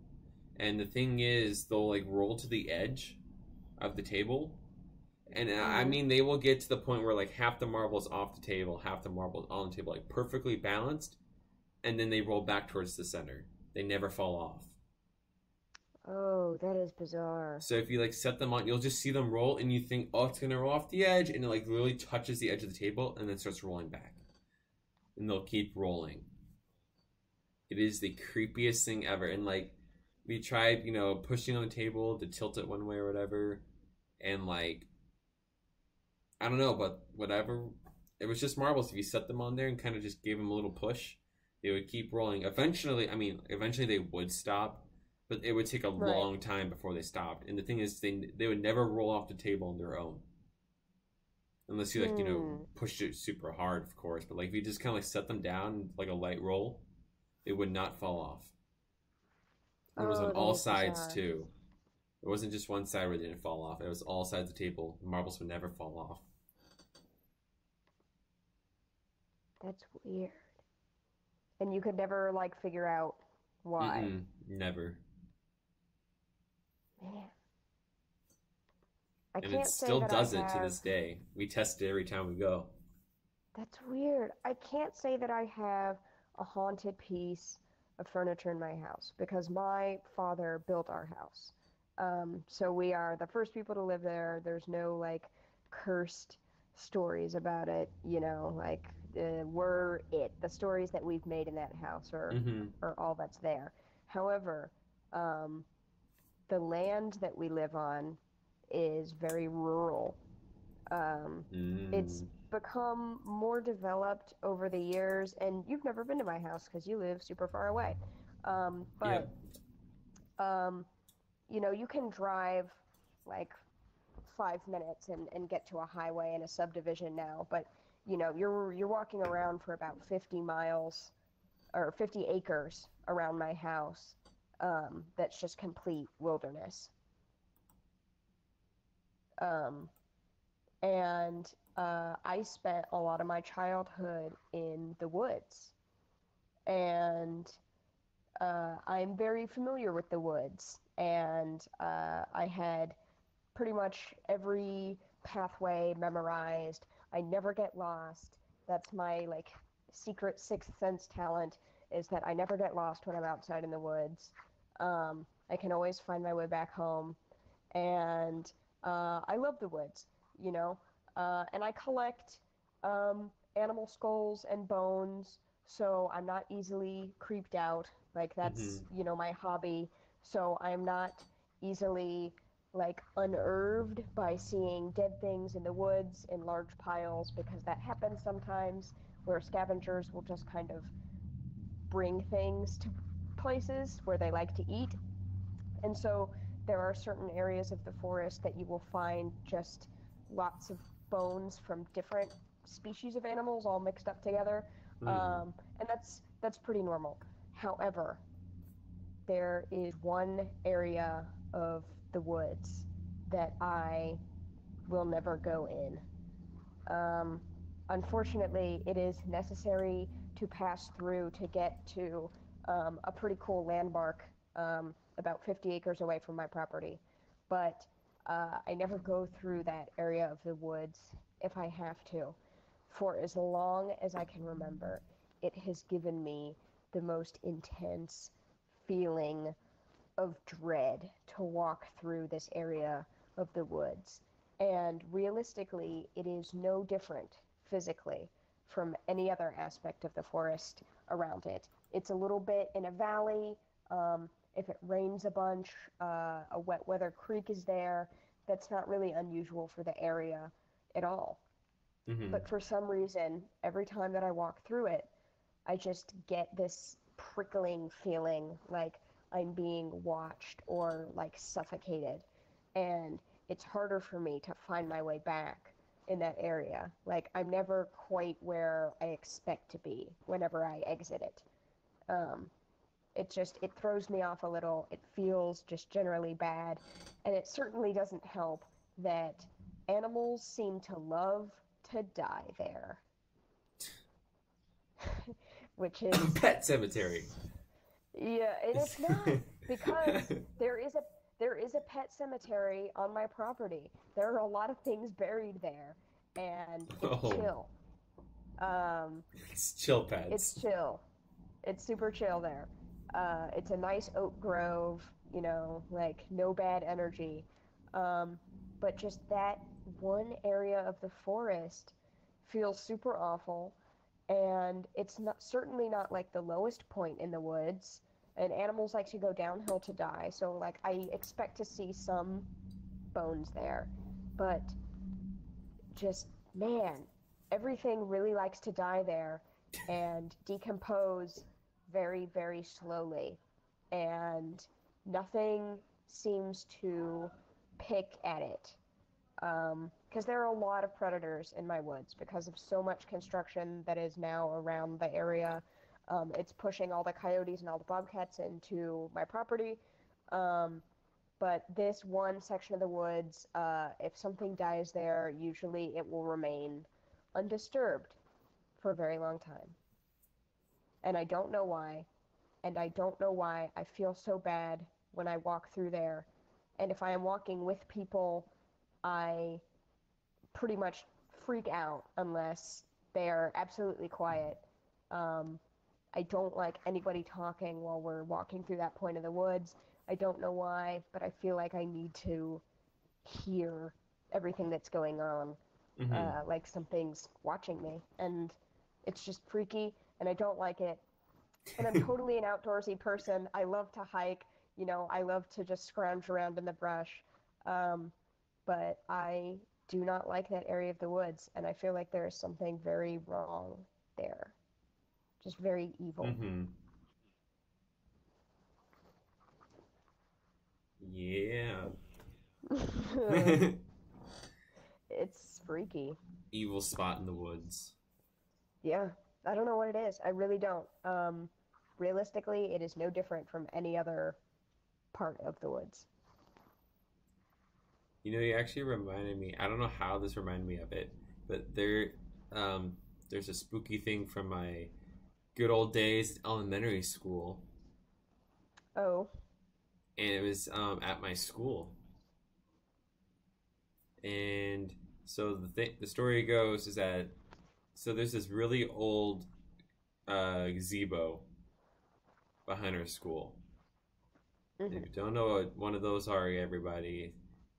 And the thing is, they'll like roll to the edge of the table. And I Mm-hmm. mean, they will get to the point where like half the marbles off the table, half the marbles on the table, like perfectly balanced, and then they roll back towards the center. They never fall off. Oh, that is bizarre. So if you like set them on, you'll just see them roll, and you think, oh, it's gonna roll off the edge, and it like literally touches the edge of the table, and then starts rolling back, and they'll keep rolling. It is the creepiest thing ever, and like we tried, pushing on the table to tilt it one way or whatever, and like I don't know, but whatever. It was just marbles. If you set them on there and kind of just gave them a little push, they would keep rolling. Eventually they would stop, but it would take a Right. long time before they stopped. And the thing is, they would never roll off the table on their own, unless you like Hmm. pushed it super hard, of course. But like if you just kind of like set them down like a light roll, they would not fall off. And it was on Oh, that all is sides bizarre. too. It wasn't just one side where they didn't fall off. It was all sides of the table. The marbles would never fall off. That's weird. And you could never like figure out why. Mm-mm, never. Man, I And it can't say still that I does it to have. this day. We test it every time we go. That's weird. I can't say that I have a haunted piece of furniture in my house because my father built our house. So we are the first people to live there. There's no like cursed stories about it, like we're it. The stories that we've made in that house Mm-hmm. are all that's there. However, um, the land that we live on is very rural. Um, it's Mm. become more developed over the years, and you've never been to my house because you live super far away. But Yep. um, you can drive like 5 minutes and get to a highway and a subdivision now. But you're walking around for about 50 miles or 50 acres around my house. That's just complete wilderness. Um, and I spent a lot of my childhood in the woods, and I'm very familiar with the woods, and I had pretty much every pathway memorized. I never get lost. That's my like secret sixth sense talent is that I never get lost when I'm outside in the woods. I can always find my way back home, and I love the woods, you know. And I collect animal skulls and bones, so I'm not easily creeped out. Like that's, Mm-hmm. my hobby. So I'm not easily like unnerved by seeing dead things in the woods in large piles because that happens sometimes where scavengers will just kind of bring things to places where they like to eat. And so there are certain areas of the forest that you will find just lots of bones from different species of animals all mixed up together. Hmm. And that's pretty normal. However, there is one area of the woods that I will never go in. Um, Unfortunately, it is necessary to pass through to get to a pretty cool landmark about 50 acres away from my property. But I never go through that area of the woods if I have to. For as long as I can remember, it has given me the most intense feeling of dread to walk through this area of the woods. And realistically, it is no different physically from any other aspect of the forest around it. It's a little bit in a valley. If it rains a bunch, a wet weather creek is there. That's not really unusual for the area at all. Mm-hmm. But for some reason, every time that I walk through it, I just get this prickling feeling like I'm being watched or like suffocated. And it's harder for me to find my way back in that area. Like I'm never quite where I expect to be whenever I exit it. Um, it throws me off a little. It feels just generally bad. And it certainly doesn't help that animals seem to love to die there, which is Pet cemetery. yeah, and it's not because there is a pet cemetery on my property. There are a lot of things buried there, and it's Oh, chill. Um, it's chill it's pads. chill. It's super chill there. It's a nice oak grove, like no bad energy. Um, but just that one area of the forest feels super awful, and it's not certainly not like the lowest point in the woods. And animals like to go downhill to die, so like I expect to see some bones there, but just man, everything really likes to die there and decompose very, very slowly. And nothing seems to pick at it. Because there are a lot of predators in my woods because of so much construction that is now around the area. It's pushing all the coyotes and all the bobcats into my property. Um, but this one section of the woods, if something dies there, usually it will remain undisturbed for a very long time. And I don't know why. And I don't know why I feel so bad when I walk through there. And if I am walking with people, I pretty much freak out unless they are absolutely quiet. Um, I don't like anybody talking while we're walking through that point of the woods. I don't know why, but I feel like I need to hear everything that's going on, Mm-hmm. like something's watching me. And it's just freaky, and I don't like it. And I'm totally an outdoorsy person. I love to hike. I love to just scrounge around in the brush. Um, but I do not like that area of the woods, and I feel like there is something very wrong there. Just very evil. Mm-hmm. Yeah. It's freaky. Evil spot in the woods. Yeah, I don't know what it is. I really don't. Realistically, it is no different from any other part of the woods. You actually reminded me. I don't know how this reminded me of it, but um, there's a spooky thing from my good old days at elementary school, Oh, and it was at my school. And so the story goes is that there's this really old gazebo behind our school. If hmm. you don't know what one of those are, everybody,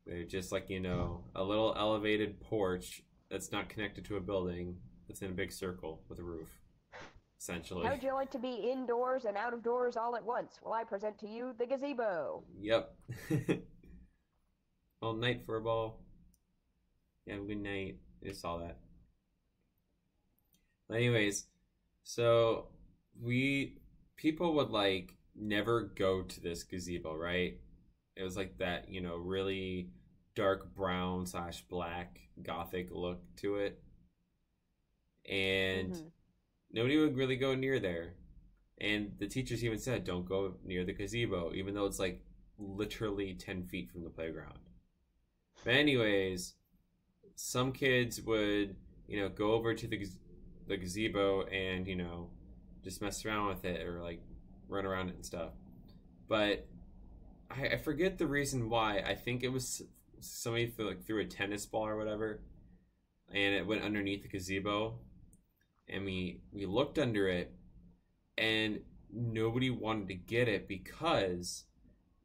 they're just like a little elevated porch that's not connected to a building that's in a big circle with a roof. essentially. How'd you like to be indoors and out of doors all at once? Well, I present to you the gazebo. Yep. All night for a ball. Yeah, good night. I saw that. Anyways, so people would like never go to this gazebo, right? It was like that, you know, really dark brown / black gothic look to it. And nobody would really go near there. And the teachers even said, don't go near the gazebo, even though it's like literally 10 feet from the playground. But anyways, some kids would, you know, go over to the gazebo and, you know, just mess around with it or like run around it and stuff. But I forget the reason why. I think it was somebody threw a tennis ball or whatever, and it went underneath the gazebo. And we looked under it, and nobody wanted to get it because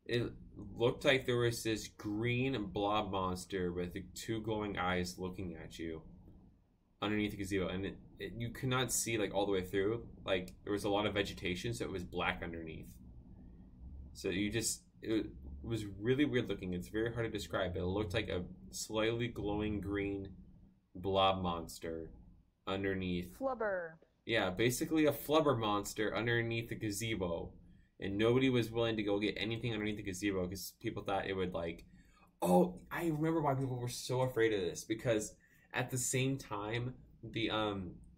it looked like there was this green blob monster with 2 glowing eyes looking at you underneath the gazebo, and you could not see like all the way through. Like there was a lot of vegetation, so it was black underneath. So it was really weird looking. It's very hard to describe. It looked like a slightly glowing green blob monster underneath. Flubber. Yeah, basically a flubber monster underneath the gazebo. And nobody was willing to go get anything underneath the gazebo because people thought it would like... Oh, I remember why people were so afraid of this. Because at the same time, the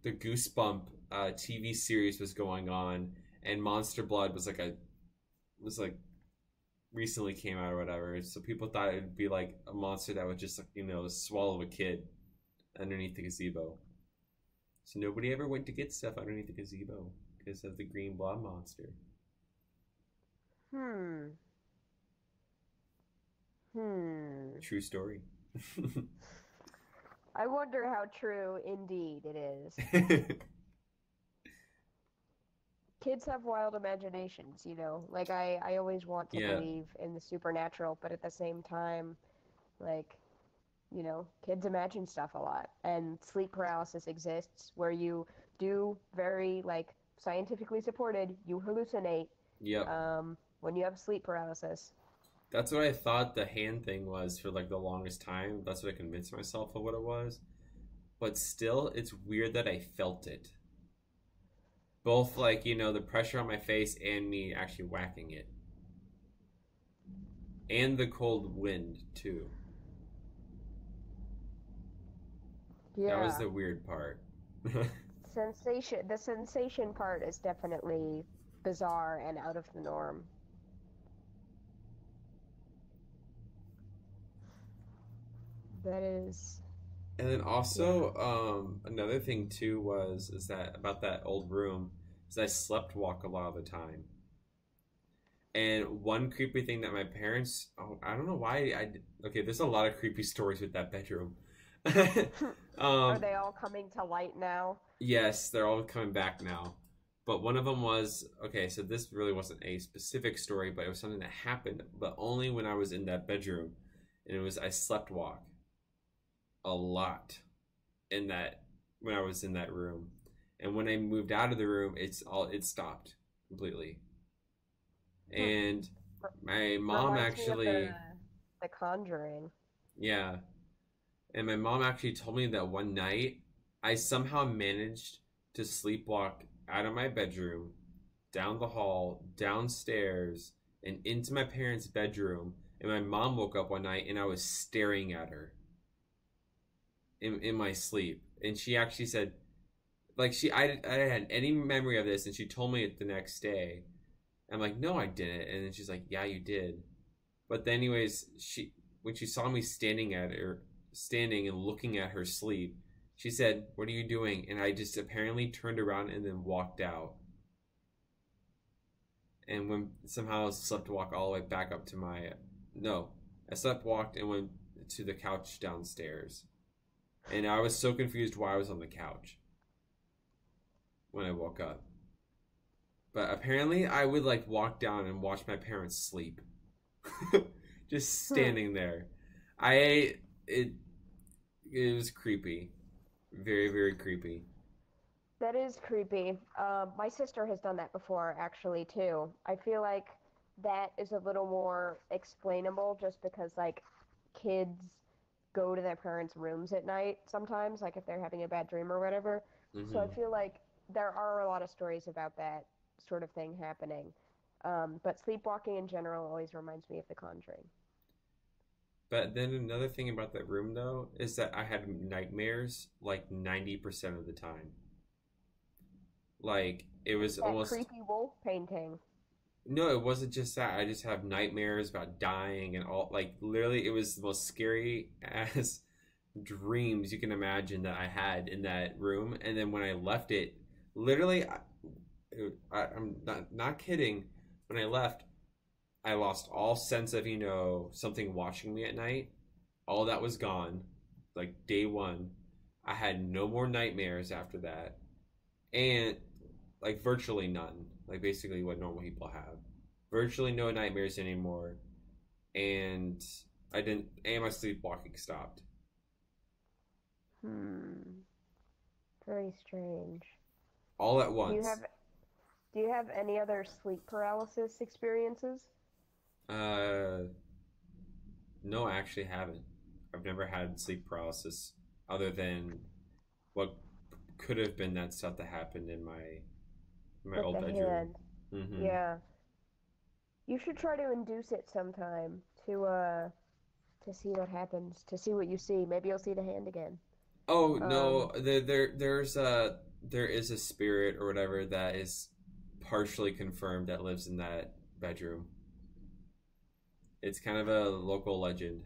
Goosebump TV series was going on, and Monster Blood was like recently came out or whatever. So people thought it would be like a monster that would just, you know, swallow a kid underneath the gazebo. So nobody ever went to get stuff underneath the gazebo because of the green blob monster. True story. I wonder how true indeed it is. Kids have wild imaginations, you know? Like, I always want to believe in the supernatural, but at the same time, like, you know, kids imagine stuff a lot. And sleep paralysis exists where you do very, like, scientifically supported, you hallucinate when you have sleep paralysis. That's what I thought the hand thing was for, like, the longest time. That's what I convinced myself of what it was. But still, it's weird that I felt it. Both, like, you know, the pressure on my face and me actually whacking it. And the cold wind, too. Yeah. That was the weird part. The sensation part is definitely bizarre and out of the norm. That is... And then also, another thing too is that about that old room is I slept walk a lot of the time. And one creepy thing that my parents, I don't know why okay, there's a lot of creepy stories with that bedroom. Are they all coming to light now? Yes, they're all coming back now. But one of them was, okay, so this really wasn't a specific story, but it was something that happened, but only when I was in that bedroom. And it was, I slept walk a lot when I was in that room. And when I moved out of the room, it stopped completely. And my mom actually... The Conjuring. Yeah. And my mom actually told me that one night, I somehow managed to sleepwalk out of my bedroom, down the hall, downstairs, and into my parents' bedroom. And my mom woke up one night and I was staring at her in my sleep. And she actually said, like, I didn't have any memory of this, and she told me it the next day. I'm like, no, I didn't. And then she's like, yeah, you did. But then anyways, when she saw me standing and looking at her sleep, she said, what are you doing? And I just apparently turned around and then walked out. And when somehow I slept walk all the way back up to I slept walked and went to the couch downstairs. And I was so confused why I was on the couch when I woke up. But apparently I would like walk down and watch my parents sleep. Just standing there. It was creepy. Very, very creepy. That is creepy. My sister has done that before, actually, too. I feel like that is a little more explainable just because, like, kids go to their parents' rooms at night sometimes, like if they're having a bad dream or whatever. So I Hmm. feel like there are a lot of stories about that sort of thing happening. But sleepwalking in general always reminds me of The Conjuring. But then another thing about that room though is that I had nightmares like 90% of the time. Like it It's was that almost creepy wolf painting. no, it wasn't just that. I just have nightmares about dying and all like literally it was the most scary ass dreams you can imagine that I had in that room. And then when I left it, literally I'm not kidding. When I left, I lost all sense of, something watching me at night. All that was gone. Like day one. I had no more nightmares after that. And like virtually none. Like basically what normal people have. Virtually no nightmares anymore. And I didn't and my sleepwalking stopped. Hmm. Very strange. All at Do you once. have do you have any other sleep paralysis experiences? Uh no, I actually haven't. I've never had sleep paralysis other than what could have been that stuff that happened in my With old the bedroom. hand. Mm-hmm. Yeah. You should try to induce it sometime to see what happens, to see what you see. Maybe you'll see the hand again. Oh Um, no, there is a spirit or whatever that is partially confirmed that lives in that bedroom. It's kind of a local legend.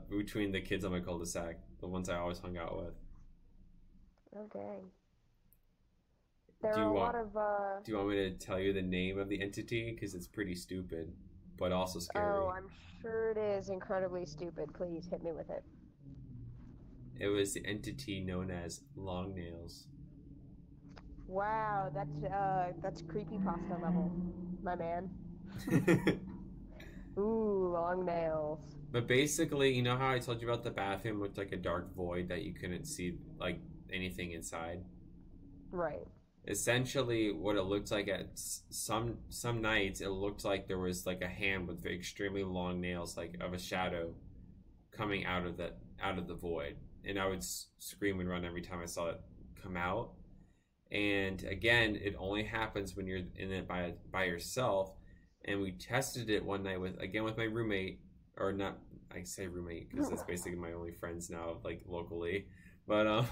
Between the kids on my cul-de-sac, the ones I always hung out with. oh dang. There Do are you a want lot of do you want me to tell you the name of the entity? Because it's pretty stupid, but also oh, scary. I'm sure it is incredibly stupid. Please hit me with it. It was the entity known as Long Nails. Wow, that's creepypasta level, my man. Ooh, long nails. But basically, you know how I told you about the bathroom looked like a dark void that you couldn't see like anything inside? Right. Essentially, what it looked like at some nights, it looked like there was like a hand with extremely long nails, like of a shadow, coming out of the void, and I would scream and run every time I saw it come out. And again, it only happens when you're in it by yourself. And we tested it one night with my roommate, or not. I say roommate because that's basically my only friends now, like locally. But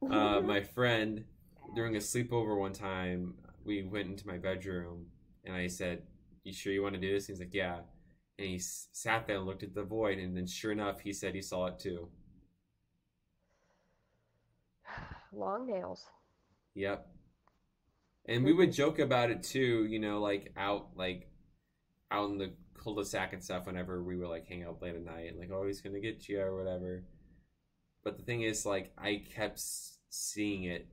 my friend during a sleepover one time, we went into my bedroom, and I said, "You sure you want to do this?" And he's like, "Yeah." And he sat there and looked at the void, and then sure enough, he said he saw it too. Long nails. Yep. And we would Creepy. joke about it too, like out in the cul-de-sac and stuff whenever we were like hang out late at night and like, oh, he's gonna get you or whatever. But the thing is, like, I kept seeing it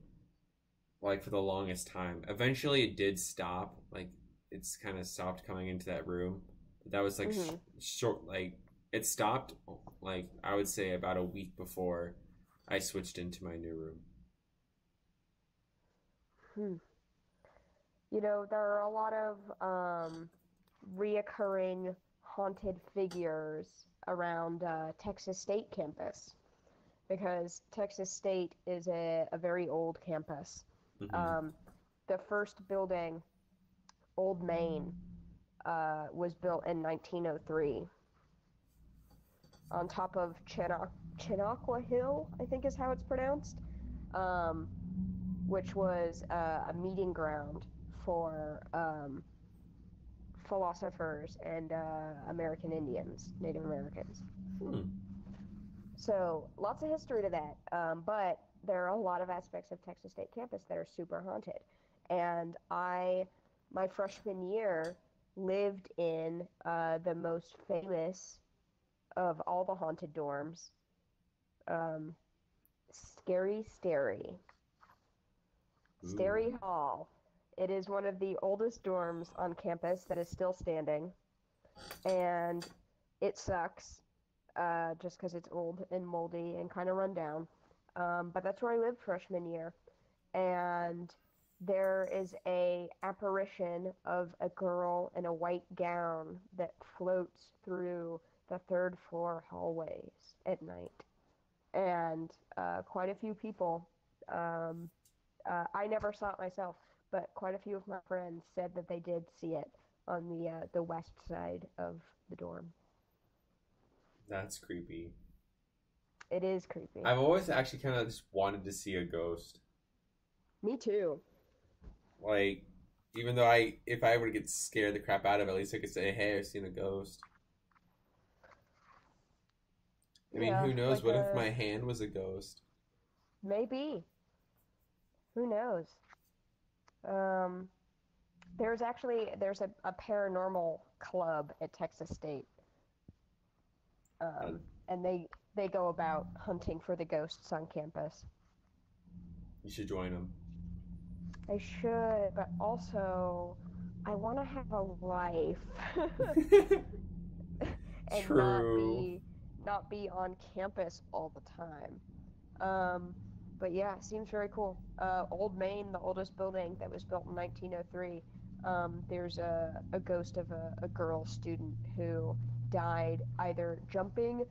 like for the longest time. Eventually, it did stop. Like, it's kind of stopped coming into that room. That was like Hmm. short. Like, it stopped. Like, I would say about a week before I switched into my new room. Hmm. There are a lot of reoccurring haunted figures around Texas State campus because Texas State is a very old campus. Mm-hmm. Um, the first building, Old Main, was built in 1903 on top of Chinaqua Hill, I think is how it's pronounced, um, which was a meeting ground for philosophers and American Indians, Native Americans. Hmm. So lots of history to that. But there are a lot of aspects of Texas State campus that are super haunted. And my freshman year, lived in the most famous of all the haunted dorms, um, Scary Stary. Ooh. Stary Hall. It is one of the oldest dorms on campus that is still standing, and it sucks just because it's old and moldy and kind of run down. But that's where I lived freshman year. And there is a apparition of a girl in a white gown that floats through the third floor hallways at night. And quite a few people, um, I never saw it myself, but quite a few of my friends said that they did see it on the west side of the dorm. That's creepy. It is creepy. I've always actually kind of just wanted to see a ghost. Me too. Like, even though if I were to get scared the crap out of it, at least I could say, hey, I've seen a ghost. I mean, Yeah, who knows? like What if my hand was a ghost? maybe. Who knows? Um, there's a paranormal club at Texas State, Uh, and they go about hunting for the ghosts on campus. you should join them. I should, but also I want to have a life and True. not be on campus all the time. Um, but yeah, seems very cool. Old Main, the oldest building that was built in 1903. There's a ghost of a girl student who died either jumping,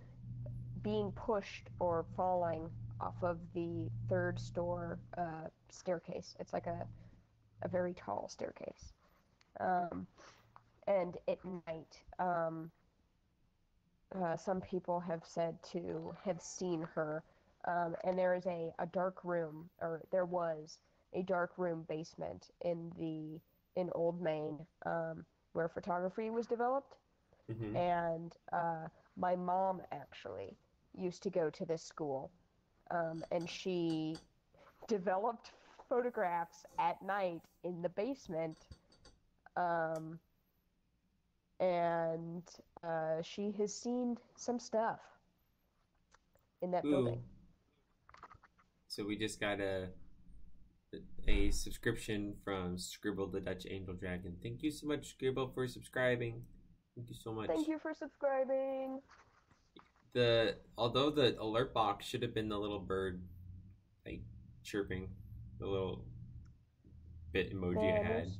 being pushed, or falling off of the third store staircase. It's like a very tall staircase. Um, and at night, some people have said to have seen her. And there is a dark room, or there was a dark room basement in Old Main, where photography was developed. Hmm. And my mom actually used to go to this school, and she developed photographs at night in the basement. Um, and she has seen some stuff in that building. Ooh. So we just got a subscription from Scribble the Dutch Angel Dragon. Thank you so much, Scribble, for subscribing. Thank you so much. Thank you for subscribing. Although the alert box should have been the little bird like chirping, the little bit emoji I Man, had.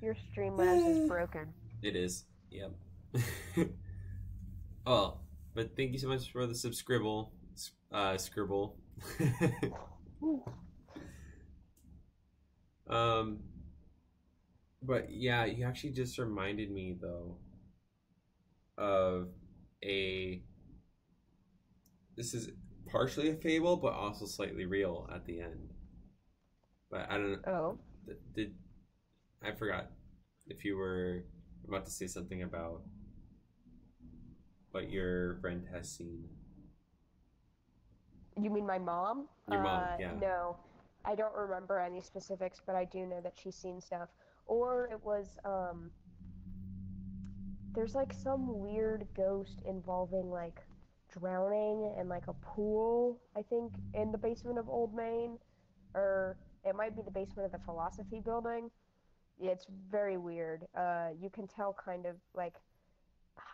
your Streamlabs is broken. It is. Yep. Oh, but thank you so much for the subscribble. Scribble. um, but yeah, you actually just reminded me though of a. This is partially a fable, but also slightly real at the end. But I don't. Oh, Did I forgot if you were about to say something about what your friend has seen? you mean my mom? Your mom, yeah. No, I don't remember any specifics, but I do know that she's seen stuff. Or it was, there's like some weird ghost involving like drowning and like a pool, I think, in the basement of Old Main. Or it might be the basement of the philosophy building. Yeah, it's very weird. You can tell kind of like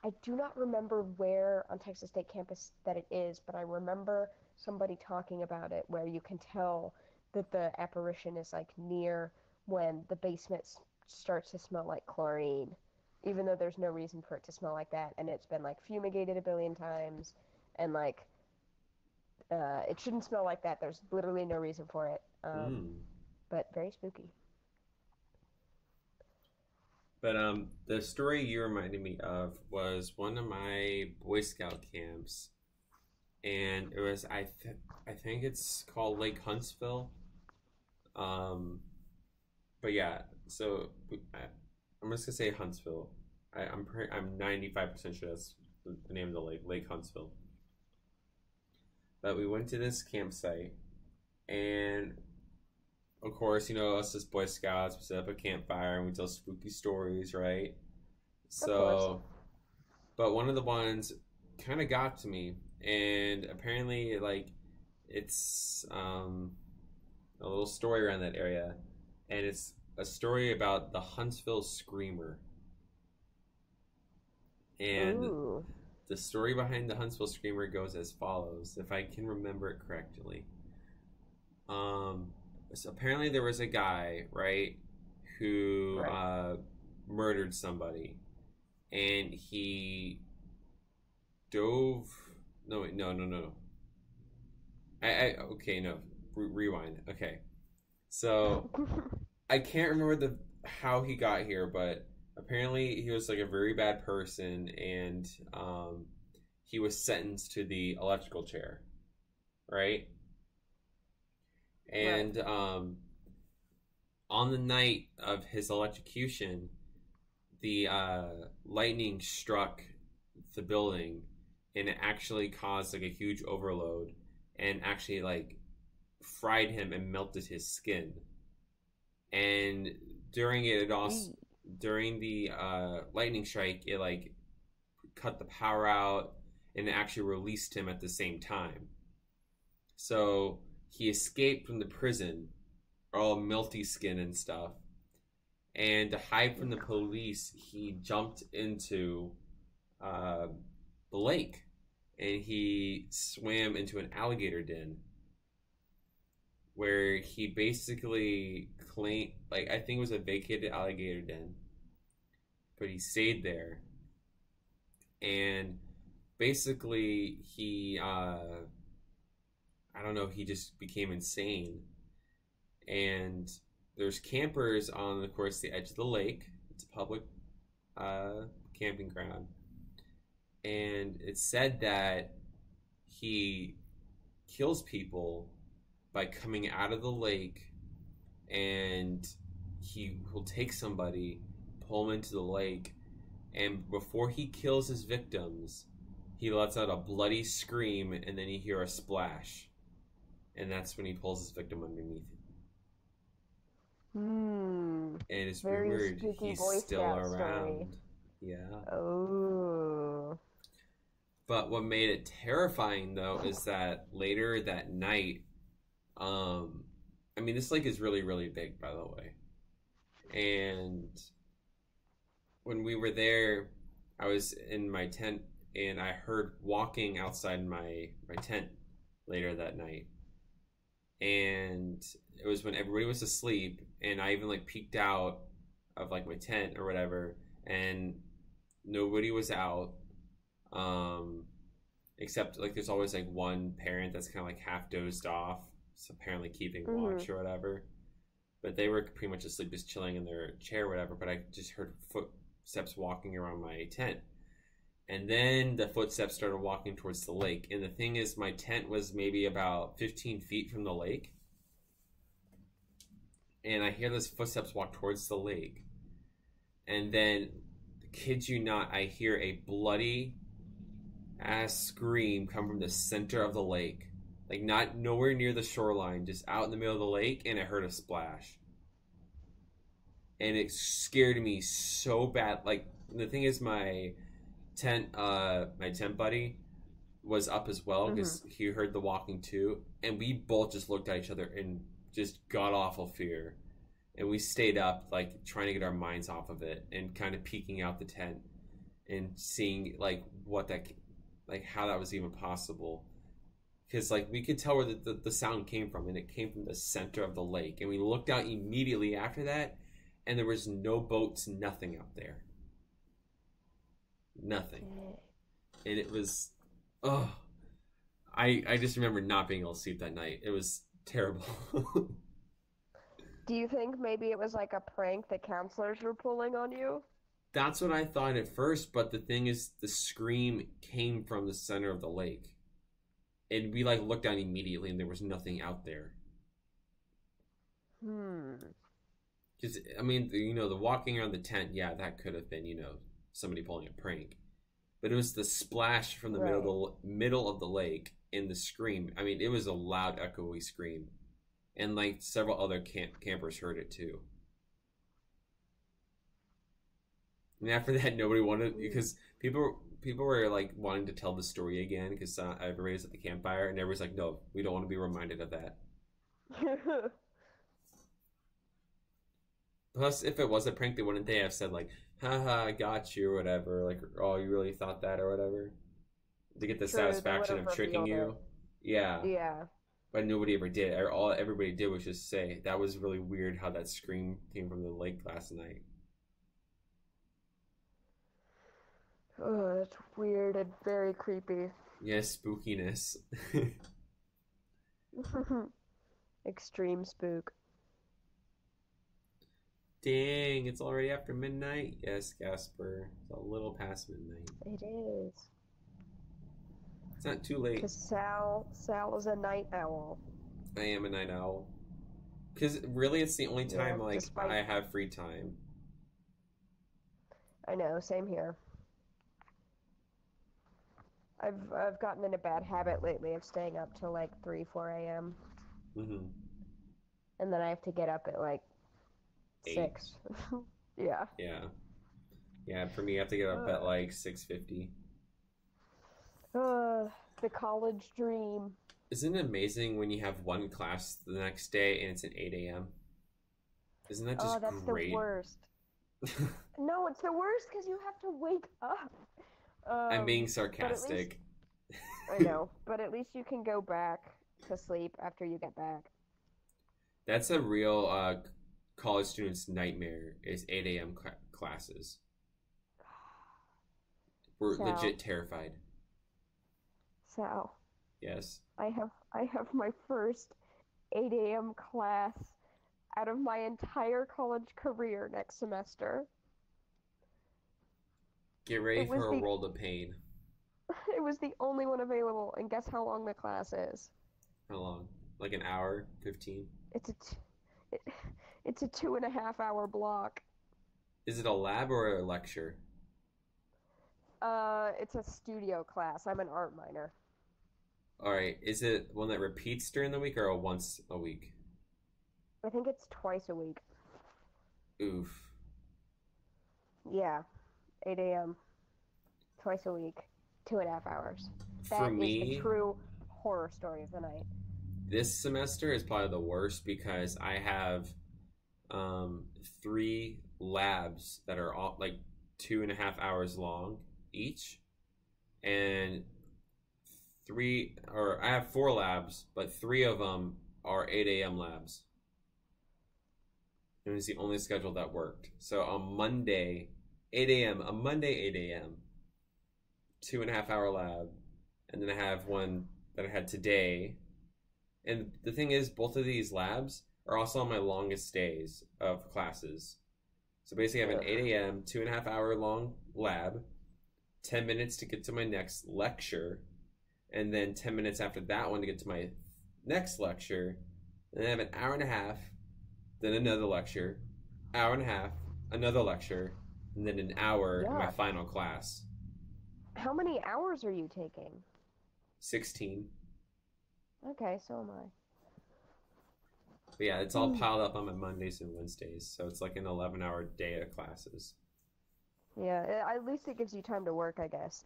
I do not remember where on Texas State campus that it is, but I remember somebody talking about it where you can tell that the apparition is like near when the basement starts to smell like chlorine, even though there's no reason for it to smell like that, and it's been like fumigated a billion times, and like it shouldn't smell like that. There's literally no reason for it, Mm. but very spooky. But the story you reminded me of was one of my Boy Scout camps, and it was I think it's called Lake Huntsville. Um, but yeah, so I'm just gonna say Huntsville. I'm 95% sure that's the name of the lake, Lake Huntsville. But we went to this campsite, and of course, you know, us as Boy Scouts, we set up a campfire and we tell spooky stories, right? Of course. So, but one of the ones kind of got to me, and apparently, like, it's a little story around that area, and it's a story about the Huntsville Screamer. And Ooh. the story behind the Huntsville Screamer goes as follows, if I can remember it correctly. Um, so apparently there was a guy, right, who Right. murdered somebody, and he dove. No, wait, no, no, no. Okay, no. Rewind. Okay, so I can't remember the how he got here, but apparently he was like a very bad person, and he was sentenced to the electrical chair, right? Right. And on the night of his electrocution, the lightning struck the building, and it actually caused like a huge overload, and actually like fried him and melted his skin. And during it, also Gee. during the lightning strike, it like cut the power out and it actually released him at the same time. So he escaped from the prison, all melty skin and stuff. And to hide from the police, he jumped into uh, the lake and he swam into an alligator den where he basically claimed, like, I think it was a vacated alligator den, but he stayed there. And basically, I don't know, he just became insane. And there's campers on, of course, the edge of the lake. It's a public uh, camping ground. And it's said that he kills people by coming out of the lake, and he will take somebody, pull them into the lake, and before he kills his victims, he lets out a bloody scream, and then you hear a splash. And that's when he pulls his victim underneath him. Hmm. And it's Very rumored spooky he's Boy still Scout story. around. Yeah. Oh. But what made it terrifying, though, is that later that night, I mean, this lake is really, really big, by the way. And when we were there, I was in my tent and I heard walking outside my tent later that night. And it was when everybody was asleep, and I even like peeked out of like my tent or whatever, and nobody was out. Um, Except like there's always like one parent that's kind of like half dozed off, so apparently keeping Mhm. watch or whatever. But they were pretty much asleep, just chilling in their chair or whatever. But I just heard footsteps walking around my tent. And then the footsteps started walking towards the lake. And the thing is, my tent was maybe about 15 feet from the lake. And I hear those footsteps walk towards the lake. And then, kid you not, I hear a bloody ass scream come from the center of the lake. Like, not nowhere near the shoreline, just out in the middle of the lake. And I heard a splash. And it scared me so bad. Like, the thing is, my tent buddy was up as well Mhm. because he heard the walking too, and we both just looked at each other in just god awful fear, and we stayed up like trying to get our minds off of it and kind of peeking out the tent and seeing like what that like how that was even possible, because like we could tell where the sound came from, and it came from the center of the lake, and we looked out immediately after that, and there was no boats, nothing out there, nothing. And it was, oh, I just remember not being able to sleep that night. It was terrible. Do you think maybe it was like a prank the counselors were pulling on you? That's what I thought at first, but the thing is, the scream came from the center of the lake, and we like looked down immediately, and there was nothing out there. Hmm. Because I mean, the walking around the tent, yeah, that could have been somebody pulling a prank, but it was the splash from the Right. middle of the lake and the scream. I mean, it was a loud, echoey scream, and like several other campers heard it too. And after that, nobody wanted, because people were like wanting to tell the story again because everybody's at the campfire, and everybody's like, no, we don't want to be reminded of that. Plus, if it was a prank, they wouldn't they have said like, haha, I got you or whatever, like, oh, you really thought that or whatever, to get the True, they would satisfaction have of tricking revealed it. you. Yeah. Yeah. but nobody ever did. All everybody did was just say that was really weird how that scream came from the lake last night. Oh, that's weird and very creepy. Yes, spookiness. Extreme spook. Dang, it's already after midnight? Yes, Gasper. It's a little past midnight. It is. It's not too late. Because Sal is a night owl. I am a night owl. Because really, it's the only time I have free time. I know, same here. I've gotten in a bad habit lately of staying up till like 3, 4 a.m. Mm-hmm. And then I have to get up at like 8. 6. Yeah. Yeah. Yeah, for me, I have to get up at like 6:50. The college dream. Isn't it amazing when you have one class the next day and it's at 8 a.m.? Isn't that just that's great? the worst. No, it's the worst because you have to wake up. I'm being sarcastic. I know, but at least you can go back to sleep after you get back. That's a real college student's nightmare, is 8 a.m. classes. We're legit terrified. Sal. Yes. I have my first 8 a.m. class out of my entire college career next semester. Get ready for a world of pain. It was the only one available, and guess how long the class is? How long? Like an hour? 15? It's a 2.5 hour block. Is it a lab or a lecture? It's a studio class. I'm an art minor. Alright, is it one that repeats during the week or a once a week? I think it's twice a week. Oof. Yeah. 8 a.m. Twice a week. 2.5 hours. For me, is the true horror story of the night. This semester is probably the worst because I have 3 labs that are all like 2.5 hours long each, and I have 4 labs, but 3 of them are 8 a.m. labs. It was the only schedule that worked. So on Monday, 8 a.m. On Monday, 8 a.m. 2.5 hour lab, and then I have one that I had today. And the thing is, both of these labs are also on my longest days of classes. So basically, I have an 8 a.m. 2.5 hour long lab, 10 minutes to get to my next lecture, and then 10 minutes after that one to get to my next lecture. And then I have an hour and a half, then another lecture, hour and a half, another lecture, and then an hour in my final class. How many hours are you taking? 16. Okay, so am I. But yeah, it's all piled up on my Mondays and Wednesdays, so it's like an 11-hour day of classes. Yeah, at least it gives you time to work, I guess.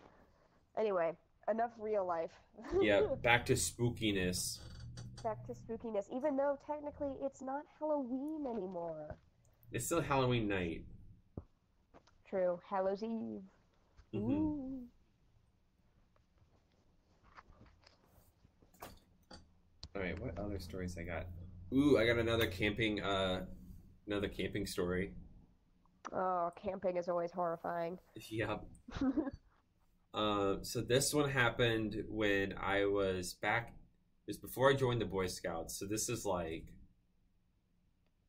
Anyway, enough real life. Yeah, back to spookiness. Back to spookiness, even though technically it's not Halloween anymore. It's still Halloween night. True, Hallows Eve. Mm-hmm. Ooh. Alright, what other stories I got? Ooh, I got another camping story. Oh, camping is always horrifying. Yep. So this one happened when I was back. It was before I joined the Boy Scouts. So this is like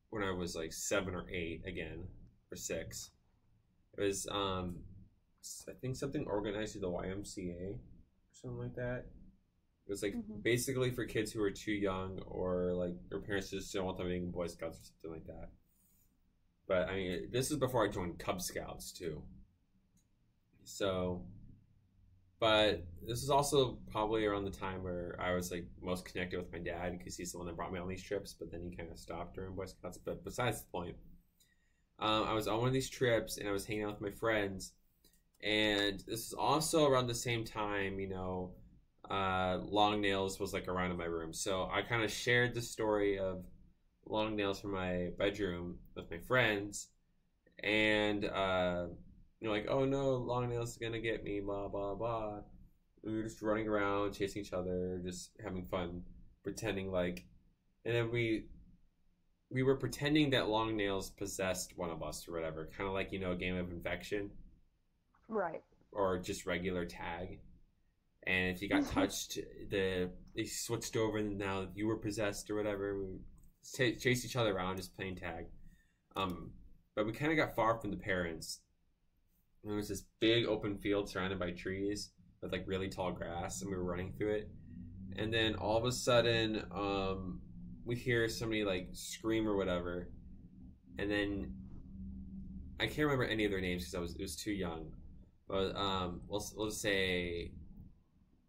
when I was like 7 or 8 again, or 6. It was I think something organized through the YMCA or something like that. It was like basically for kids who are too young or like their parents just don't want them being Boy Scouts or something like that. But I mean, this is before I joined Cub Scouts too. So, but this is also probably around the time where I was like most connected with my dad because he's the one that brought me on these trips. But then he kind of stopped during Boy Scouts. But besides the point, I was on one of these trips and I was hanging out with my friends. And this is also around the same time, you know, Long Nails was like around in my room. So I kind of shared the story of Long Nails from my bedroom with my friends. And, you're like, oh no, Long Nails is going to get me, blah, blah, blah. We were just running around, chasing each other, just having fun. pretending like, and then we were pretending that Long Nails possessed one of us or whatever, kind of like, a game of infection. Right. Or just regular tag. And if you got touched, they switched over, and now you were possessed or whatever. We chased each other around just playing tag. But we kind of got far from the parents. And there was this big open field surrounded by trees with like really tall grass, and we were running through it. And then all of a sudden, we hear somebody like scream or whatever, and then I can't remember any of their names because it was too young. But we'll just say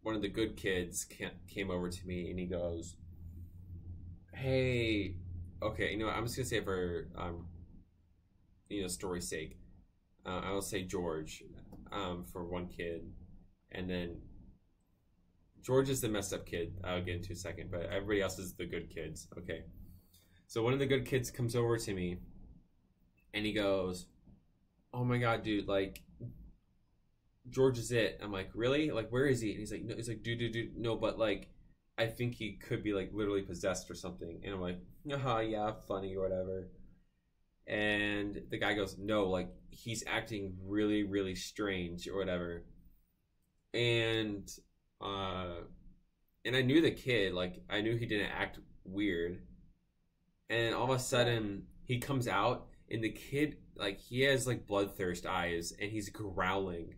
one of the good kids came over to me, and he goes, "Hey, okay, I'm just gonna say it for story's sake. I will say George, for one kid, and then George is the messed up kid. I'll get into a second, but everybody else is the good kids. Okay, so one of the good kids comes over to me, and he goes, "Oh my god, dude, like." George is it. I'm like, really? Like, where is he? And he's like, no. He's like, dude, no, but like, I think he could be like literally possessed or something. And I'm like, yeah, funny or whatever. And the guy goes, no, like he's acting really, really strange or whatever. And I knew the kid, like I knew he didn't act weird. And all of a sudden he comes out, and the kid, like, he has like bloodthirst eyes, and he's growling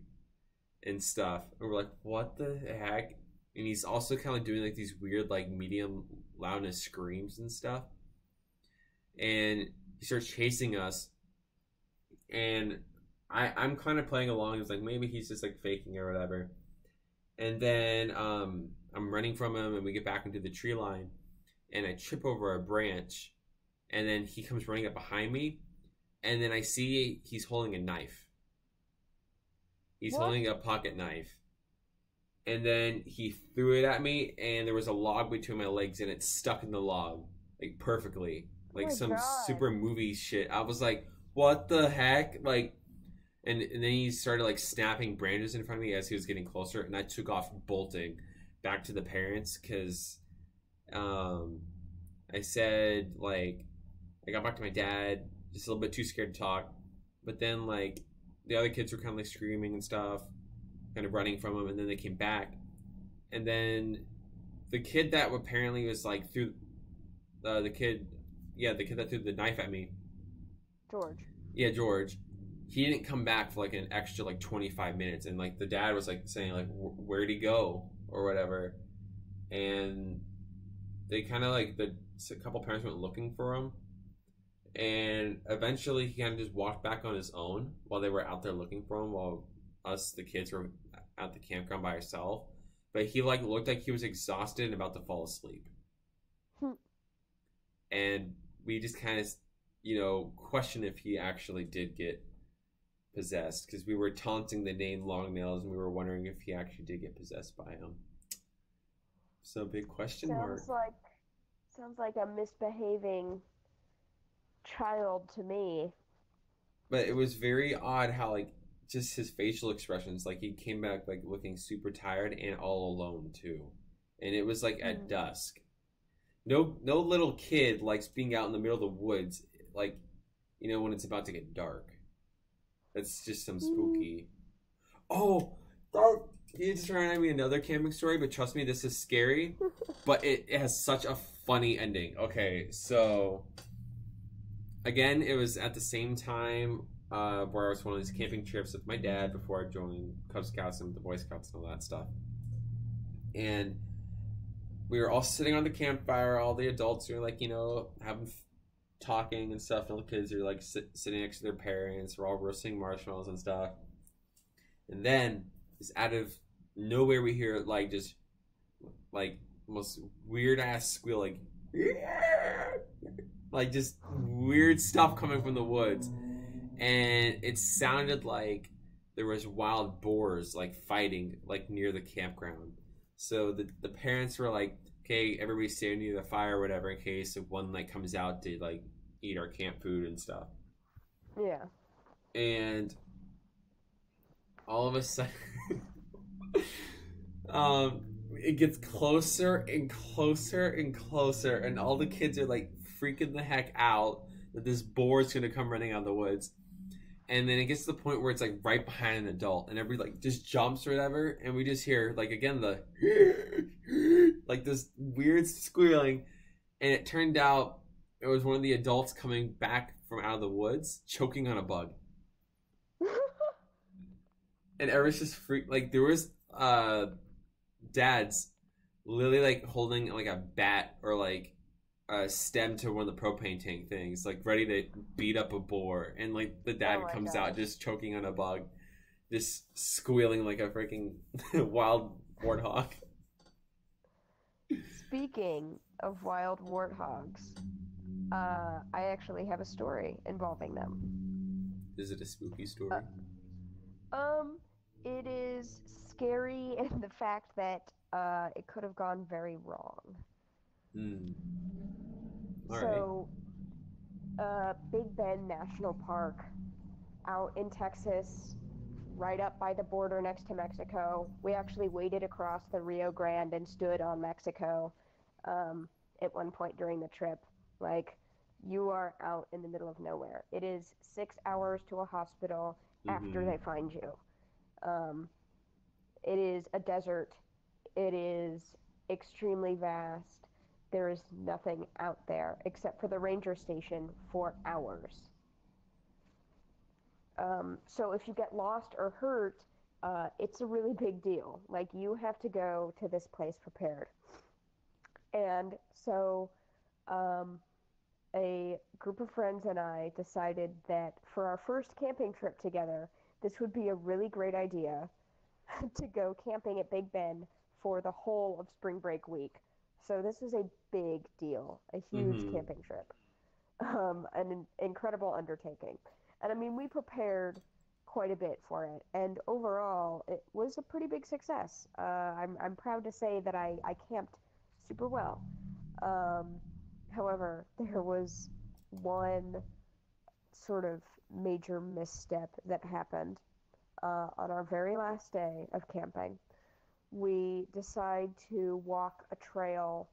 and stuff, and we're like, what the heck? And he's also kind of doing like these weird like medium loudness screams and stuff, and he starts chasing us, and I'm kind of playing along. It's like maybe he's just like faking or whatever. And then I'm running from him, and we get back into the tree line, and I trip over a branch, and then he comes running up behind me, and then I see he's holding a knife. He's holding a pocket knife. And then he threw it at me, and there was a log between my legs, and it stuck in the log, like, perfectly. Like some super movie shit. I was like, what the heck? Like, and then he started, like, snapping branches in front of me as he was getting closer, and I took off bolting back to the parents, because I said, like, I got back to my dad, just a little bit too scared to talk. But then, like, the other kids were kind of like screaming and stuff, kind of running from him, and then they came back. And then the kid that apparently was like threw the kid that threw the knife at me, George. Yeah, George. He didn't come back for like an extra like 25 minutes, and like the dad was like saying like, where'd he go or whatever. And they kind of like a couple parents went looking for him. And eventually he kind of just walked back on his own while they were out there looking for him, while us, the kids, were at the campground by ourselves. But he like looked like he was exhausted and about to fall asleep. And we just kind of, questioned if he actually did get possessed, because we were taunting the name Long Nails, and we were wondering if he actually did get possessed by him. So big question mark. Sounds like a misbehaving child to me. But it was very odd how, like, just his facial expressions, like, he came back like looking super tired and all alone too, and it was like at dusk. No little kid likes being out in the middle of the woods, like, when it's about to get dark. That's just some spooky. Oh, you just reminded me of another camping story, but trust me, this is scary, but it has such a funny ending. Okay, so again, it was at the same time where I was one of these camping trips with my dad before I joined Cub Scouts and the Boy Scouts and all that stuff. And we were all sitting on the campfire, all the adults are like, having talking and stuff, and all the kids are like sitting next to their parents. We're all roasting marshmallows and stuff. And then, just out of nowhere, we hear like just like most weird ass squeal, like, like just weird stuff coming from the woods. And it sounded like there was wild boars like fighting like near the campground. So the parents were like, okay, everybody stay near the fire or whatever, in case if one like comes out to like eat our camp food and stuff. Yeah. And all of a sudden it gets closer and closer and closer, and all the kids are like freaking the heck out that this boar's gonna come running out of the woods. And then it gets to the point where it's like right behind an adult, and everybody like just jumps or whatever, and we just hear like again the like this weird squealing, and it turned out it was one of the adults coming back from out of the woods choking on a bug. And everyone's just freaked. Like there was dads literally like holding like a bat or like a stem to one of the propane tank things, like ready to beat up a boar, and like the dad comes out just choking on a bug, just squealing like a freaking wild warthog. Speaking of wild warthogs, I actually have a story involving them. Is it a spooky story? It is scary in the fact that it could have gone very wrong. So, Big Bend National Park out in Texas, right up by the border next to Mexico. We actually waded across the Rio Grande and stood on Mexico at one point during the trip. Like, you are out in the middle of nowhere. It is 6 hours to a hospital after they find you. It is a desert. It is extremely vast. There is nothing out there except for the ranger station for hours. So if you get lost or hurt, it's a really big deal. Like, you have to go to this place prepared. And so a group of friends and I decided that for our first camping trip together, this would be a really great idea to go camping at Big Bend for the whole of spring break week. So this was a big deal, a huge camping trip, an incredible undertaking. And I mean, we prepared quite a bit for it, and overall, it was a pretty big success. I'm proud to say that I camped super well. However, there was one sort of major misstep that happened on our very last day of camping. We decide to walk a trail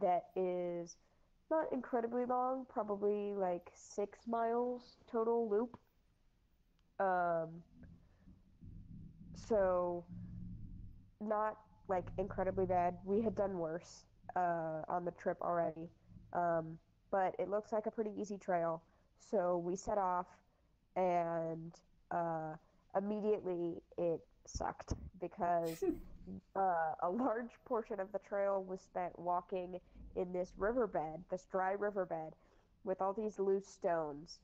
that is not incredibly long, probably like 6 miles total loop. So not like incredibly bad. We had done worse on the trip already. But it looks like a pretty easy trail. So we set off, and immediately it sucked because a large portion of the trail was spent walking in this riverbed, this dry riverbed, with all these loose stones,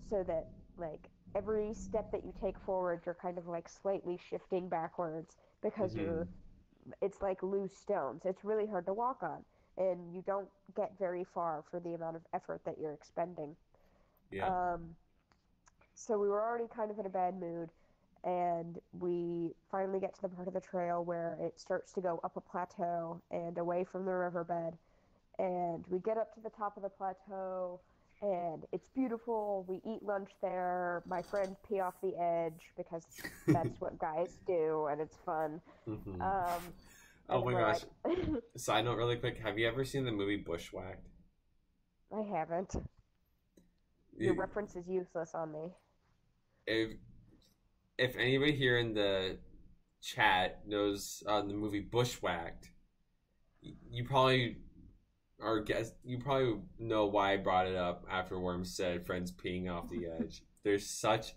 so that like every step that you take forward, you're kind of like slightly shifting backwards because it's like loose stones. It's really hard to walk on, and you don't get very far for the amount of effort that you're expending. Yeah. So we were already kind of in a bad mood, and we finally get to the part of the trail where it starts to go up a plateau and away from the riverbed. And we get up to the top of the plateau, and it's beautiful. We eat lunch there. My friends pee off the edge because that's what guys do, and it's fun. Oh my gosh. Side note really quick. Have you ever seen the movie Bushwhacked? I haven't. Your reference is useless on me. If anybody here in the chat knows the movie Bushwhacked, you probably know why I brought it up after Worm said friends peeing off the edge. There's such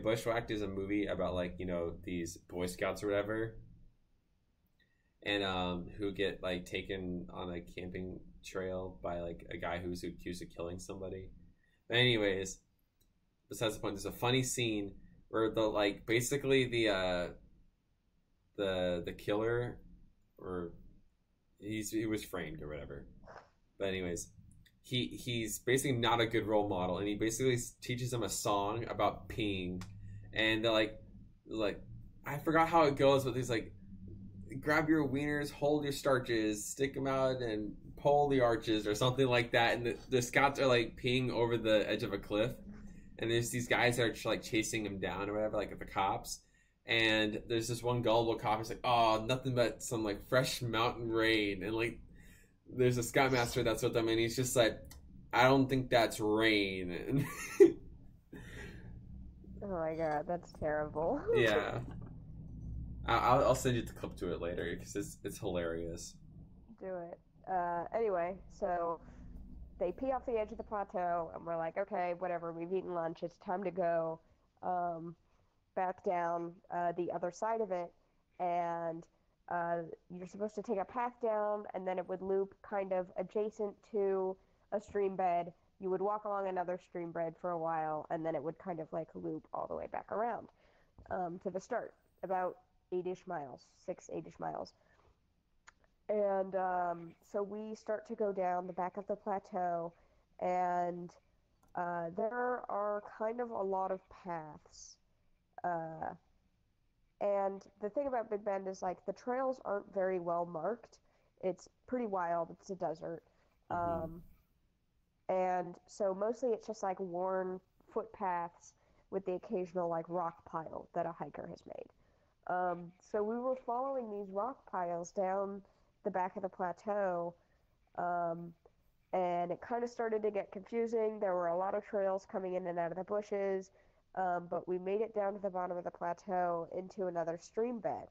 Bushwhacked is a movie about like, you know, these Boy Scouts or whatever, and who get like taken on a camping trail by like a guy who's accused of killing somebody. But anyways, besides the point, there's a funny scene where the like basically the killer, or he was framed or whatever. But anyways, he's basically not a good role model, and he basically teaches them a song about peeing, and they're like I forgot how it goes, but he's like, grab your wieners, hold your starches, stick them out, and pull the arches, or something like that. And the scouts are like peeing over the edge of a cliff, and there's these guys that are like chasing him down or whatever, like the cops. And there's this one gullible cop who's like, "Oh, nothing but some like fresh mountain rain." And like, there's a scoutmaster that's with them, and he's just like, "I don't think that's rain." And Oh my god, that's terrible. yeah, I'll send you the clip to it later because it's hilarious. Do it. Anyway, so they pee off the edge of the plateau, and we're like, okay, whatever, we've eaten lunch, it's time to go um, back down the other side of it. And you're supposed to take a path down, and then it would loop kind of adjacent to a stream bed. You would walk along another stream bed for a while, and then it would kind of like loop all the way back around to the start, about 8-ish miles, 8-ish miles. And so we start to go down the back of the plateau, and there are kind of a lot of paths. Uh, and the thing about Big Bend is like the trails aren't very well marked. It's pretty wild. It's a desert. Hmm. Um, and so mostly it's just like worn footpaths with the occasional like rock pile that a hiker has made. So we were following these rock piles down the back of the plateau, um, and it kind of started to get confusing. There were a lot of trails coming in and out of the bushes, but we made it down to the bottom of the plateau into another stream bed.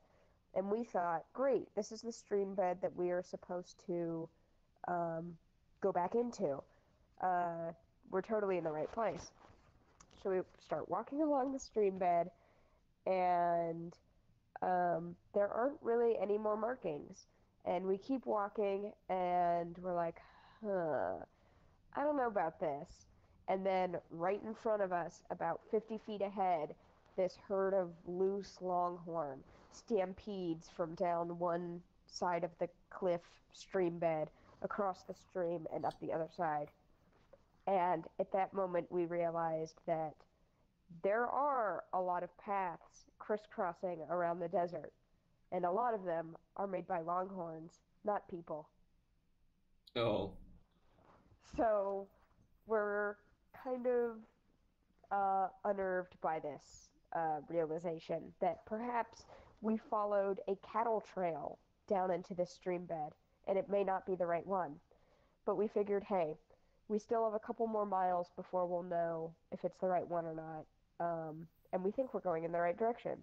And we thought, great, this is the stream bed that we are supposed to um, go back into. Uh, we're totally in the right place. So we start walking along the stream bed, and there aren't really any more markings. And we keep walking, and we're like, huh, I don't know about this. And then right in front of us, about 50 feet ahead, this herd of loose longhorn stampedes from down one side of the cliff stream bed across the stream and up the other side. And at that moment, we realized that there are a lot of paths crisscrossing around the desert, and a lot of them are made by longhorns, not people. Oh, So we're kind of unnerved by this realization that perhaps we followed a cattle trail down into this stream bed, and it may not be the right one. But we figured, hey, we still have a couple more miles before we'll know if it's the right one or not. And we think we're going in the right direction.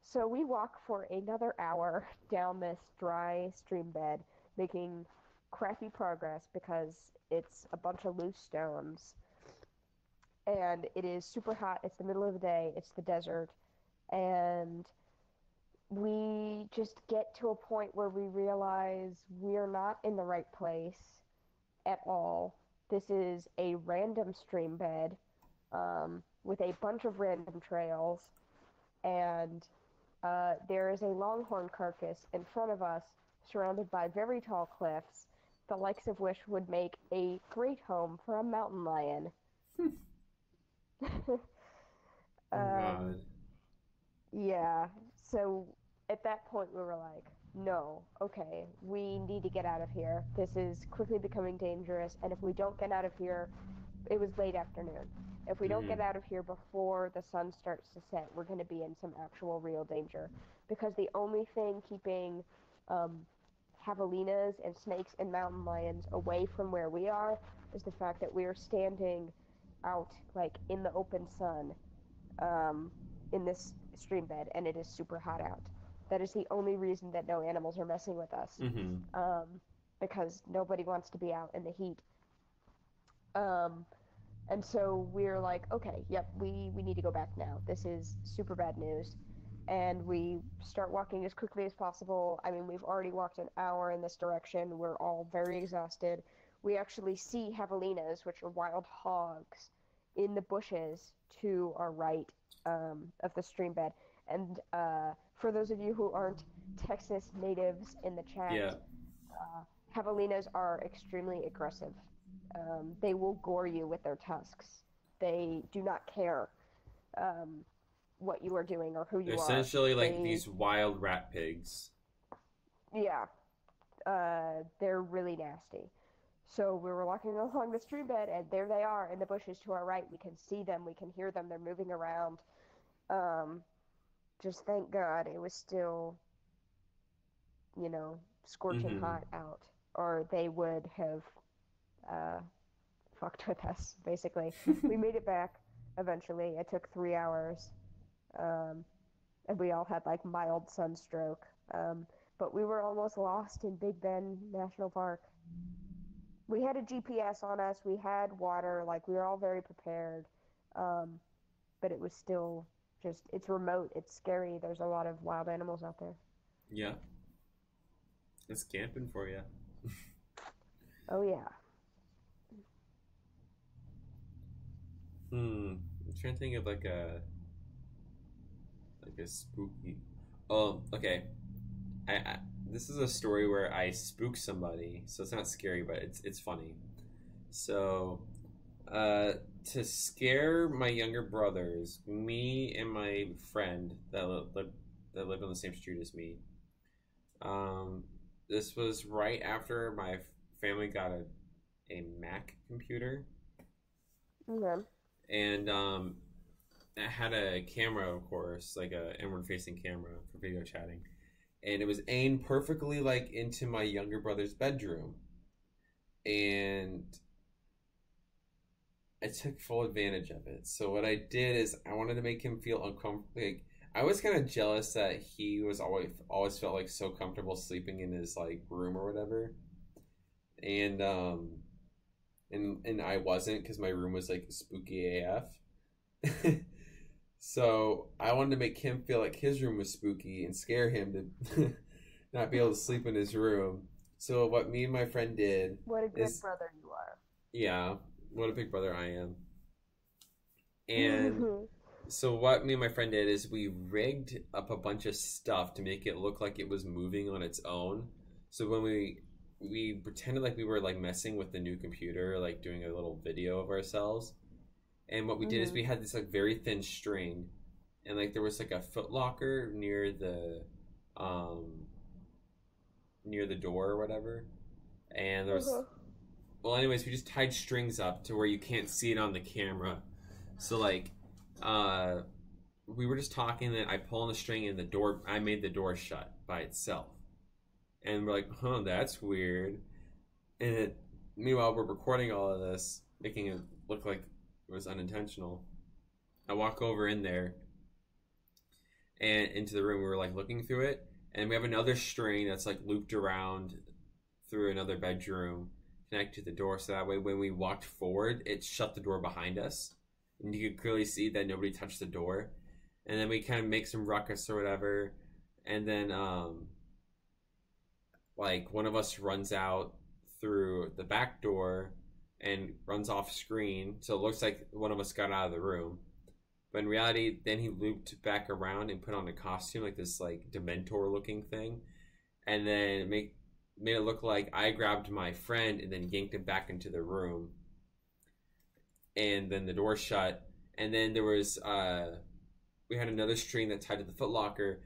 So we walk for another hour down this dry stream bed, making crappy progress because it's a bunch of loose stones and it is super hot. It's the middle of the day. It's the desert. And we just get to a point where we realize we're not in the right place at all. This is a random stream bed with a bunch of random trails. And there is a longhorn carcass in front of us, surrounded by very tall cliffs, the likes of which would make a great home for a mountain lion. oh um, God. Yeah. So at that point, we were like, no, okay, we need to get out of here. This is quickly becoming dangerous. And if we don't get out of here, it was late afternoon. If we don't Hmm. get out of here before the sun starts to set, we're going to be in some actual real danger. Because the only thing keeping um, javelinas and snakes and mountain lions away from where we are is the fact that we are standing out, like, in the open sun um, in this stream bed, and it is super hot out. That is the only reason that no animals are messing with us, Hmm. um, because nobody wants to be out in the heat. Um, and so we're like, okay, yep, we need to go back now. This is super bad news. And we start walking as quickly as possible. I mean, we've already walked an hour in this direction. We're all very exhausted. We actually see javelinas, which are wild hogs, in the bushes to our right of the stream bed. And for those of you who aren't Texas natives in the chat, Yeah. uh, javelinas are extremely aggressive. They will gore you with their tusks. They do not care um, what you are doing or who They're you are. essentially like They, these wild rat pigs. yeah, they're really nasty. So we were walking along the stream bed, and there they are in the bushes to our right. We can see them, we can hear them. They're moving around. Um, just thank God it was still, you know, scorching Mm-hmm. hot out, or they would have uh, fucked with us, basically. We made it back eventually. It took 3 hours, um, and we all had like mild sunstroke. But we were almost lost in Big Bend National Park. We had a GPS on us. We had water. Like we were all very prepared. Um, but it was still just it's remote. It's scary. There's a lot of wild animals out there. Yeah, it's camping for you. Oh yeah. I'm trying to think of like a spooky. Oh, okay. I this is a story where I spook somebody, so it's not scary, but it's funny. So, uh, to scare my younger brothers, me and my friend that lived on the same street as me. Um, this was right after my family got a Mac computer, Okay. and it had a camera, of course, like a inward facing camera for video chatting, and it was aimed perfectly like into my younger brother's bedroom, and I took full advantage of it. So what I did is I wanted to make him feel uncomfortable. Like I was kind of jealous that he was always felt like so comfortable sleeping in his like room or whatever, and and I wasn't because my room was like spooky AF. So I wanted to make him feel like his room was spooky and scare him to not be able to sleep in his room. So what me and my friend did What a good is, brother you are. yeah, what a big brother I am. And so what me and my friend did is we rigged up a bunch of stuff to make it look like it was moving on its own. So when we pretended like we were like messing with the new computer, like doing a little video of ourselves. And what we did is we had this like very thin string, and like there was like a foot locker um near the door or whatever. And there was, well, anyways, we just tied strings up to where you can't see it on the camera. So like uh we were just talking, and I pull on the string, and I made the door shut by itself. And we're like, huh, that's weird. And meanwhile, we're recording all of this, making it look like it was unintentional. I walk over in there and into the room. We were like looking through it, and we have another string that's like looped around through another bedroom, connected to the door. So that way, when we walked forward, it shut the door behind us, and you could clearly see that nobody touched the door. And then we kind of make some ruckus or whatever, and then like one of us runs out through the back door and runs off screen, so it looks like one of us got out of the room. But in reality, then he looped back around and put on a costume, like this like Dementor looking thing, and then made it look like I grabbed my friend and then yanked him back into the room. And then the door shut, and then there was we had another string that tied to the footlocker,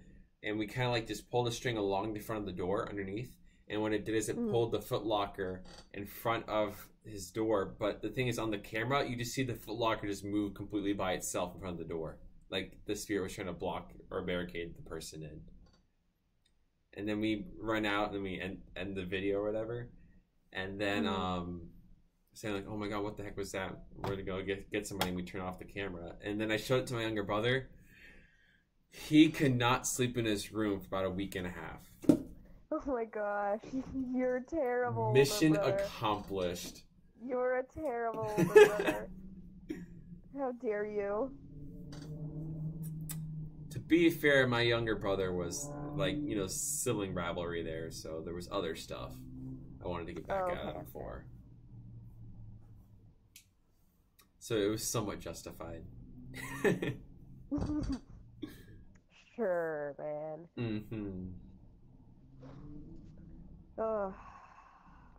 and we kind of like just pulled a string along the front of the door underneath. And what it did is it pulled the footlocker in front of his door. But the thing is, on the camera, you just see the footlocker just move completely by itself in front of the door, like the spirit was trying to block or barricade the person in. And then we run out and we end the video or whatever, and then saying like, "Oh my god, what the heck was that? We're gonna go get somebody." And we turn off the camera, and then I showed it to my younger brother. He could not sleep in his room for about a week and a half. Oh my gosh, you're terrible. Mission accomplished. You're a terrible brother. How dare you? To be fair, my younger brother was like, sibling rivalry there, so there was other stuff I wanted to get back at him for. So it was somewhat justified. Sure, man. Oh,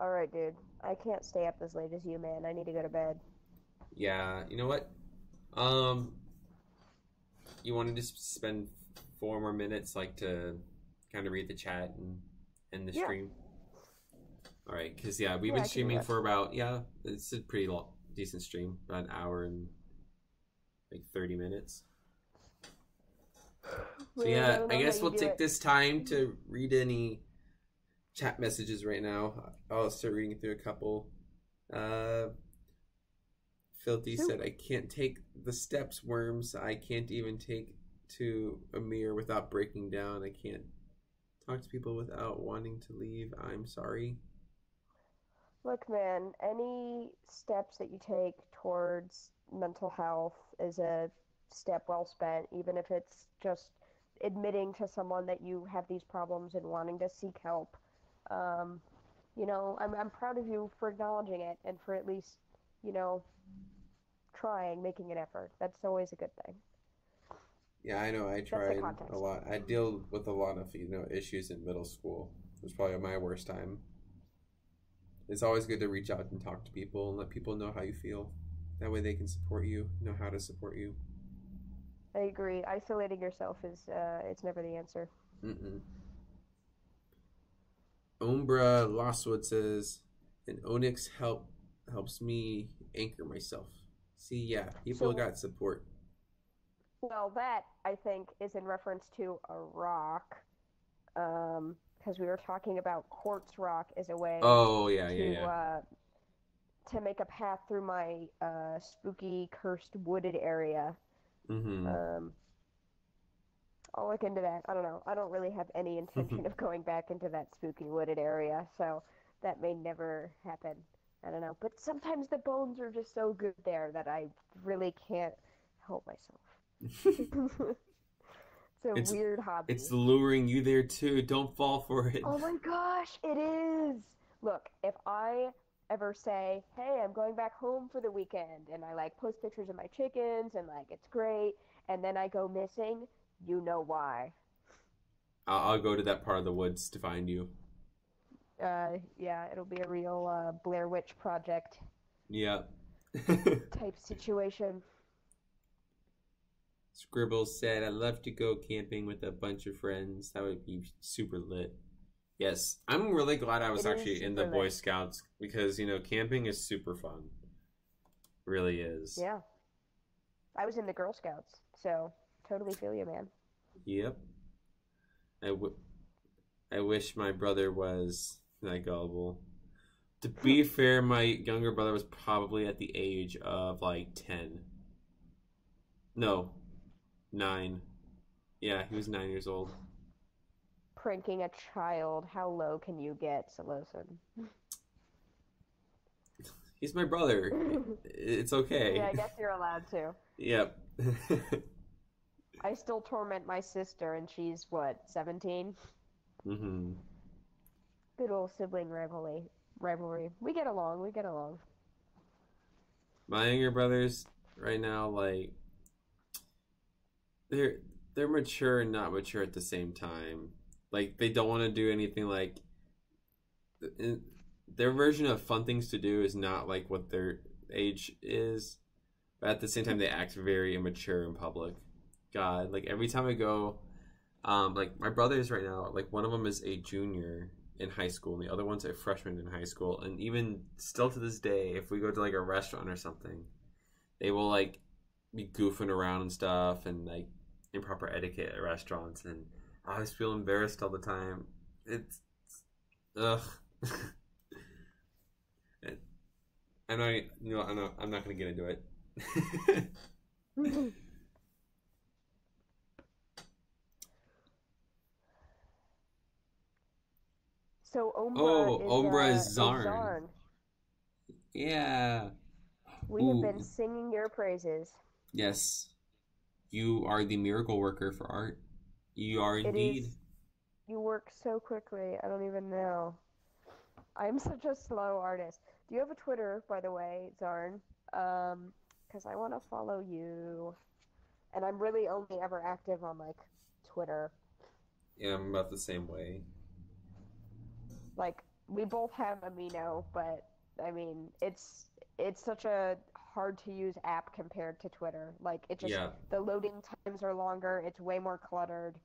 all right, dude. I can't stay up as late as you, man. I need to go to bed. Yeah, you know what? You want to just spend 4 more minutes, like, to kind of read the chat and end the stream? All right, because, we've been streaming for about, it's a pretty decent stream, about an hour and, like, 30 minutes. So Man, I yeah, don't I know how guess you we'll do take it. this time to read any chat messages right now. I'll start reading through a couple. Uh, Filthy Shoot. said, I can't take the steps, Worms. I can't even take to a mirror without breaking down. I can't talk to people without wanting to leave. I'm sorry. Look, man, any steps that you take towards mental health is a step well spent, even if it's just admitting to someone that you have these problems and wanting to seek help. Um, I'm proud of you for acknowledging it and for at least, you know, trying, making an effort. That's always a good thing. Yeah, I know. I That's the tried a context. lot. I deal with a lot of issues in middle school. It was probably my worst time. It's always good to reach out and talk to people and let people know how you feel. That way they can support you, know how to support you. I agree. Isolating yourself is it's never the answer. Mm-mm. Umbra Lostwood says, "An Onyx helps me anchor myself." See, yeah, people So, got support. well, that I think is in reference to a rock, because we were talking about quartz rock as a way Oh yeah, yeah, to yeah. uh, to make a path through my spooky, cursed, wooded area. Mm-hmm. Um, I'll look into that. I don't know. I don't really have any intention of going back into that spooky, wooded area, so that may never happen. I don't know. But sometimes the bones are just so good there that I really can't help myself. It's a it's weird it's hobby. luring you there too. Don't fall for it. Oh my gosh, it is! Look, if I ever say, hey, I'm going back home for the weekend, and I like post pictures of my chickens, and like it's great, and then I go missing, you know why. I'll go to that part of the woods to find you. Yeah, it'll be a real Blair Witch Project Yeah. type situation. Scribble said, "I'd love to go camping with a bunch of friends. That would be super lit." Yes, I'm really glad I was It is actually in the super Boy lit. Scouts because camping is super fun. Really is. Yeah, I was in the Girl Scouts, so totally feel you, man. Yep. I, w- I wish my brother was that gullible. To be fair, my younger brother was probably at the age of like 10. No, 9. Yeah, he was 9 years old. Pranking a child, how low can you get, Solosin? He's my brother. It's Yeah, okay. I guess you're allowed to. Yep. I still torment my sister, and she's what, 17? hmm Good old sibling rivalry. Rivalry. We get along. We get along. My younger brothers right now, like they're they're mature and not mature at the same time. Like they don't want to do anything like their version of fun things to do is not like what their age is, but at the same time they act very immature in public. God, like every time I go, like my brothers right now, like one of them is a junior in high school and the other one's a freshman in high school, and even still to this day, if we go to like a restaurant or something, they will like be goofing around and stuff and like improper etiquette at restaurants, and I always feel embarrassed all the time. It's ugh. I'm not. I'm not gonna get into it. So Umbra Oh, Ombra is Zarn. Zarn. Yeah. We have been Ooh, singing your praises. yes. You are the miracle worker for art. You are It indeed. is. You work so quickly. I don't even know. I'm such a slow artist. Do you have a Twitter, by the way, Zarn? Because I want to follow you. And I'm really only ever active on like Twitter. Yeah, I'm about the same way. Like we both have Amino, but I mean it's such a hard to use app compared to Twitter. Like it just Yeah. the loading times are longer. It's way more cluttered.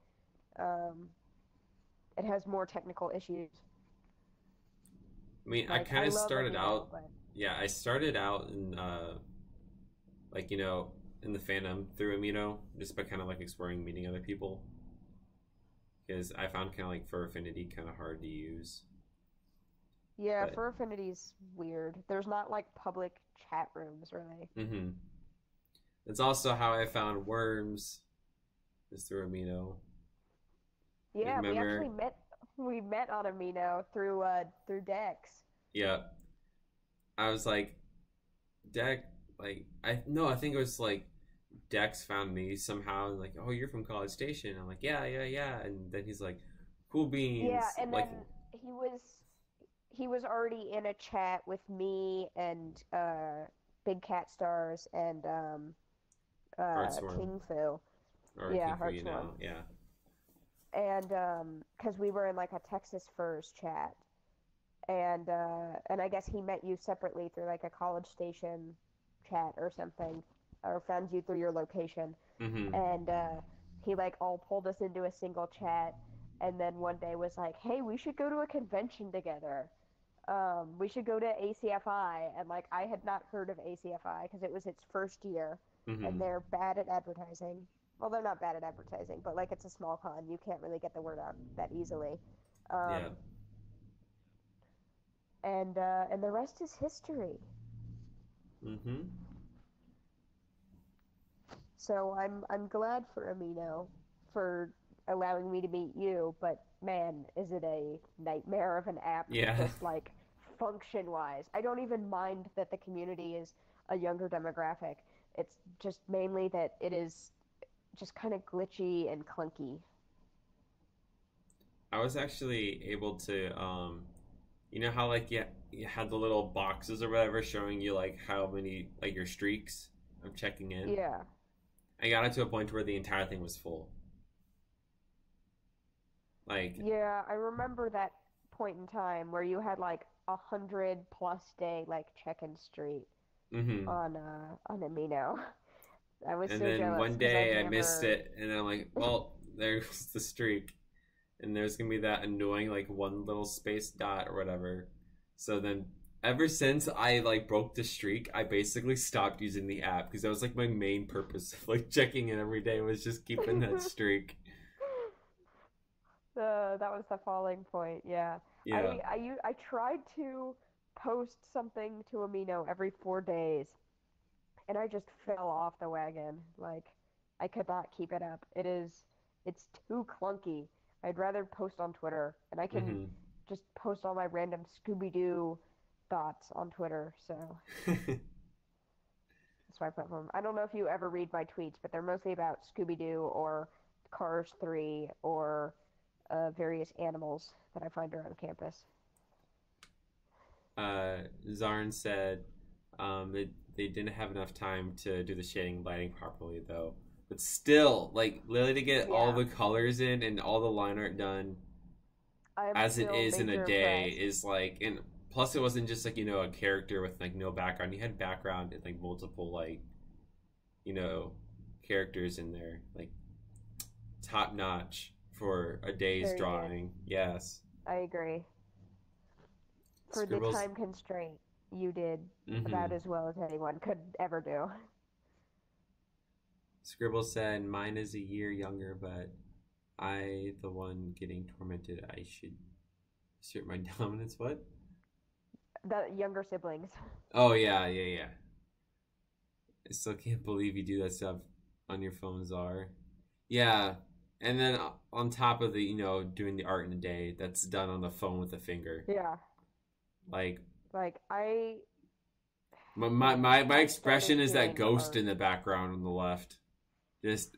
Um, it has more technical issues. I mean, I Like kind I of love started Amino, out. but Yeah, I started out in like in the fandom through Amino, just by kind of like exploring, meeting other people. because I found kind of like Fur Affinity kind of hard to use. Yeah, But Fur Affinity's weird. There's not like public chat rooms, really. it's also how I found worms is through Amino. Yeah, we actually Remember? met. We met on Amino through Dex. Yeah, I was like Deck. Like I no, I think it was like Dex found me somehow and like, oh, you're from College Station. I'm like, yeah, yeah, yeah. And then he's like, cool Yeah, beans. and then Like, he was he was already in a chat with me and Big Cat Stars and Heartsworm King Fu. or Yeah, King for you Hartsworm. now. Yeah. And because we were in like a Texas Furs chat, and I guess he met you separately through like a College Station chat or something, or found you through your location, Mm-hmm. and he like all pulled us into a single chat, and then one day was like, "Hey, we should go to a convention together. We should go to ACFI." And like I had not heard of ACFI because it was its first year, and Mm-hmm. they're bad at advertising. Well, they're not bad at advertising, but like it's a small con, you can't really get the word out that easily. Yeah. Um, and the rest is history. Mm-hmm. So I'm glad for Amino for allowing me to meet you, but man, is it a nightmare of an app Yeah. just like function wise. I don't even mind that the community is a younger demographic. It's just mainly that it is just kind of glitchy and clunky. I was actually able to you know how like you had the little boxes or whatever showing you like how many like your streaks of checking in. Yeah. I got it to a point where the entire thing was full. Like, Yeah, I remember that point in time where you had like 100+ day like check-in streak mm-hmm. on Amino. I was And so then jealous one because I've day I missed never. it, and I'm like, well, there's the streak, and there's gonna be that annoying like one little space dot or whatever. So then, ever since I like broke the streak, I basically stopped using the app because that was like my main purpose of like checking in every day was just keeping that streak. That was the falling point. Yeah, Yeah. I tried to post something to Amino every 4 days, and I just fell off the wagon. Like, I could not keep it up. It's too clunky. I'd rather post on Twitter, and I can Mm-hmm. just post all my random Scooby Doo thoughts on Twitter. So that's my platform. I don't know if you ever read my tweets, but they're mostly about Scooby Doo or Cars 3 or various animals that I find around campus. Zarn said they didn't have enough time to do the shading and lighting properly though. But still, like literally to get all Yeah, the colors in and all the line art done I'm as it still is in a major day impressed. is like, and plus it wasn't just like a character with like no background. You had background and like multiple like you know characters in there, like top notch for a day's Very good. drawing. Yes. I agree. For the Scribbles. time constraint, you did Mm-hmm. about as well as anyone could ever do. Scribble said, "Mine is a year younger, but I, the one getting tormented, I should assert my dominance." What? The younger siblings. Oh yeah, yeah, yeah. I still can't believe you do that stuff on your phone, Czar. Yeah, and then on top of the doing the art in a day, that's done on the phone with a finger. Yeah. Like Like I my I expression started is that doing ghost art. in the background on the left, just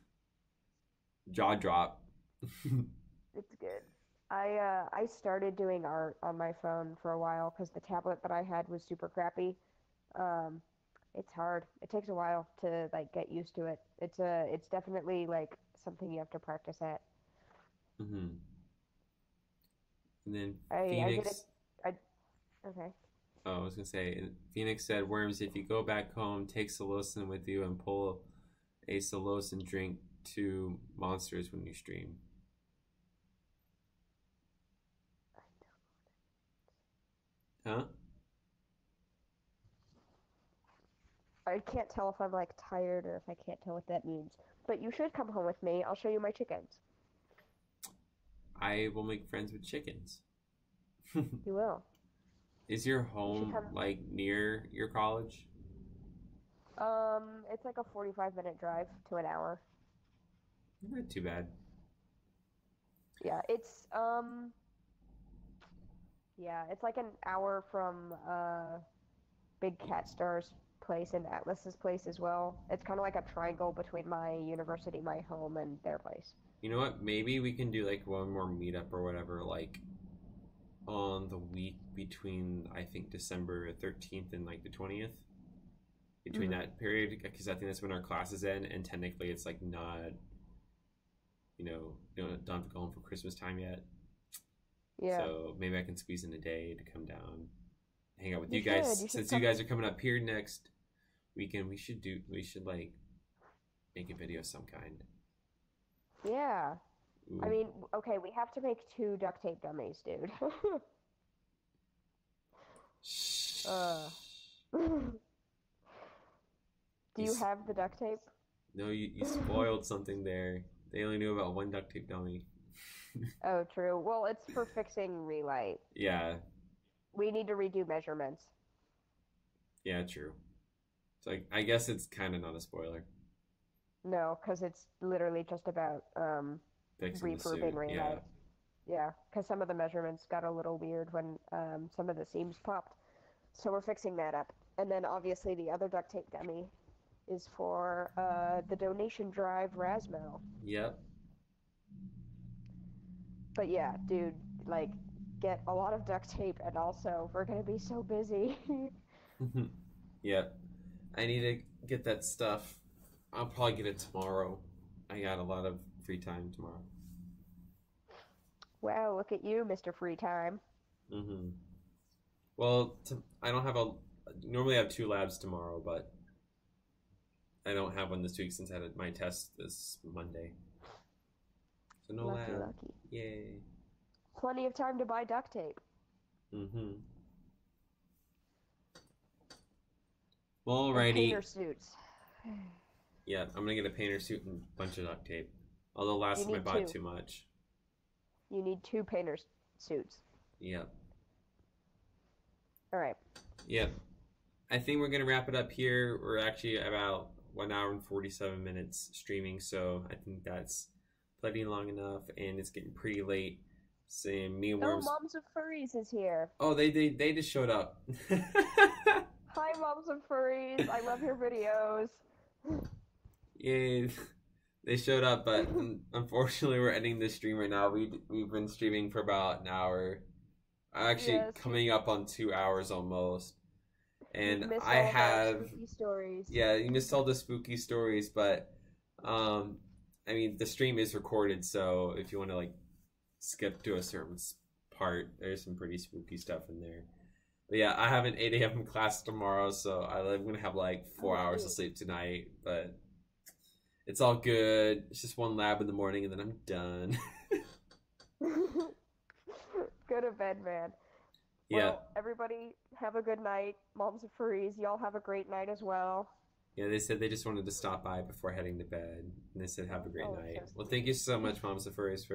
jaw drop. It's good. I started doing art on my phone for a while because the tablet that I had was super crappy. Um, it's hard. It takes a while to like get used to it. It's definitely like something you have to practice at. hmm And then I did it. Phoenix. I okay. Oh, I was gonna say, Phoenix said, "Worms, if you go back home, take Solosin with you and pull a Solosin drink to monsters when you stream." Huh? I can't tell if I'm like tired or if I can't tell what that means. But you should come home with me. I'll show you my chickens. I will make friends with chickens. You will. Is your You should home come. like near your college? It's like a 45-minute drive to an hour. Not too bad. Yeah, it's like an hour from Big Cat Star's place and Atlas's place as well. It's kind of like a triangle between my university, my home, and their place. You know what? Maybe we can do like one more meetup or whatever, like on the week between I think December 13th and like the 20th. Between that period, because I think that's when our classes end, and technically it's like not, don't have to go home for Christmas time yet. Yeah. So maybe I can squeeze in a day to come down, hang out with you You guys. should Since you come. guys are coming up here next weekend, we should like make a video of some kind. Yeah. Ooh. I mean, okay, we have to make 2 duct tape dummies, dude. uh. Do you have the duct tape? No, you spoiled something there. They only knew about 1 duct tape dummy. Oh, true. Well, it's for fixing relight. Yeah. We need to redo measurements. Yeah, true. So I guess it's kind of not a spoiler. No, because it's literally just about Fixing the suit. refurbing relight. Yeah, because some of the measurements got a little weird when some of the seams popped. So we're fixing that up. And then obviously the other duct tape dummy is for the donation drive Razmo. Yep. But yeah, dude, like, get a lot of duct tape, and also we're gonna be so busy. Yep. I need to get that stuff. I'll probably get it tomorrow. I got a lot of free time tomorrow. Wow, look at you, Mr. Free Time. Well, I don't have normally I have 2 labs tomorrow, but I don't have one this week since I had my test this Monday. So no Lucky, lab. lucky. Yay. Plenty of time to buy duct tape. Alrighty. And painter suits. Yeah, I'm gonna get a painter suit and a bunch of duct tape. Although last time I bought too much. You need 2 painter suits. Yep. Alright. Yep. I think we're gonna wrap it up here. We're actually about 1 hour and 47 minutes streaming, so I think that's plenty long enough, and it's getting pretty late. Same, me and Worms. Oh, Moms of Furries is here. Oh, they just showed up. Hi, Moms of Furries. I love your videos. Yay. They showed up, but unfortunately we're ending this stream right now. We've been streaming for about an hour. Actually, coming up on 2 hours almost. And I have spooky stories. Yeah, you missed all the spooky stories, but I mean the stream is recorded, so if you want to like skip to a certain part, there's some pretty spooky stuff in there. But yeah, I have an 8 a.m. class tomorrow, so I'm gonna have like 4 hours of sleep tonight, but it's all good. It's just 1 lab in the morning and then I'm done. Go to bed, man. Yeah. Well, everybody have a good night. Moms of Furries, y'all have a great night as well. Yeah, they said they just wanted to stop by before heading to bed. And they said have a great night. Well, thank you so much, Moms of Furries, for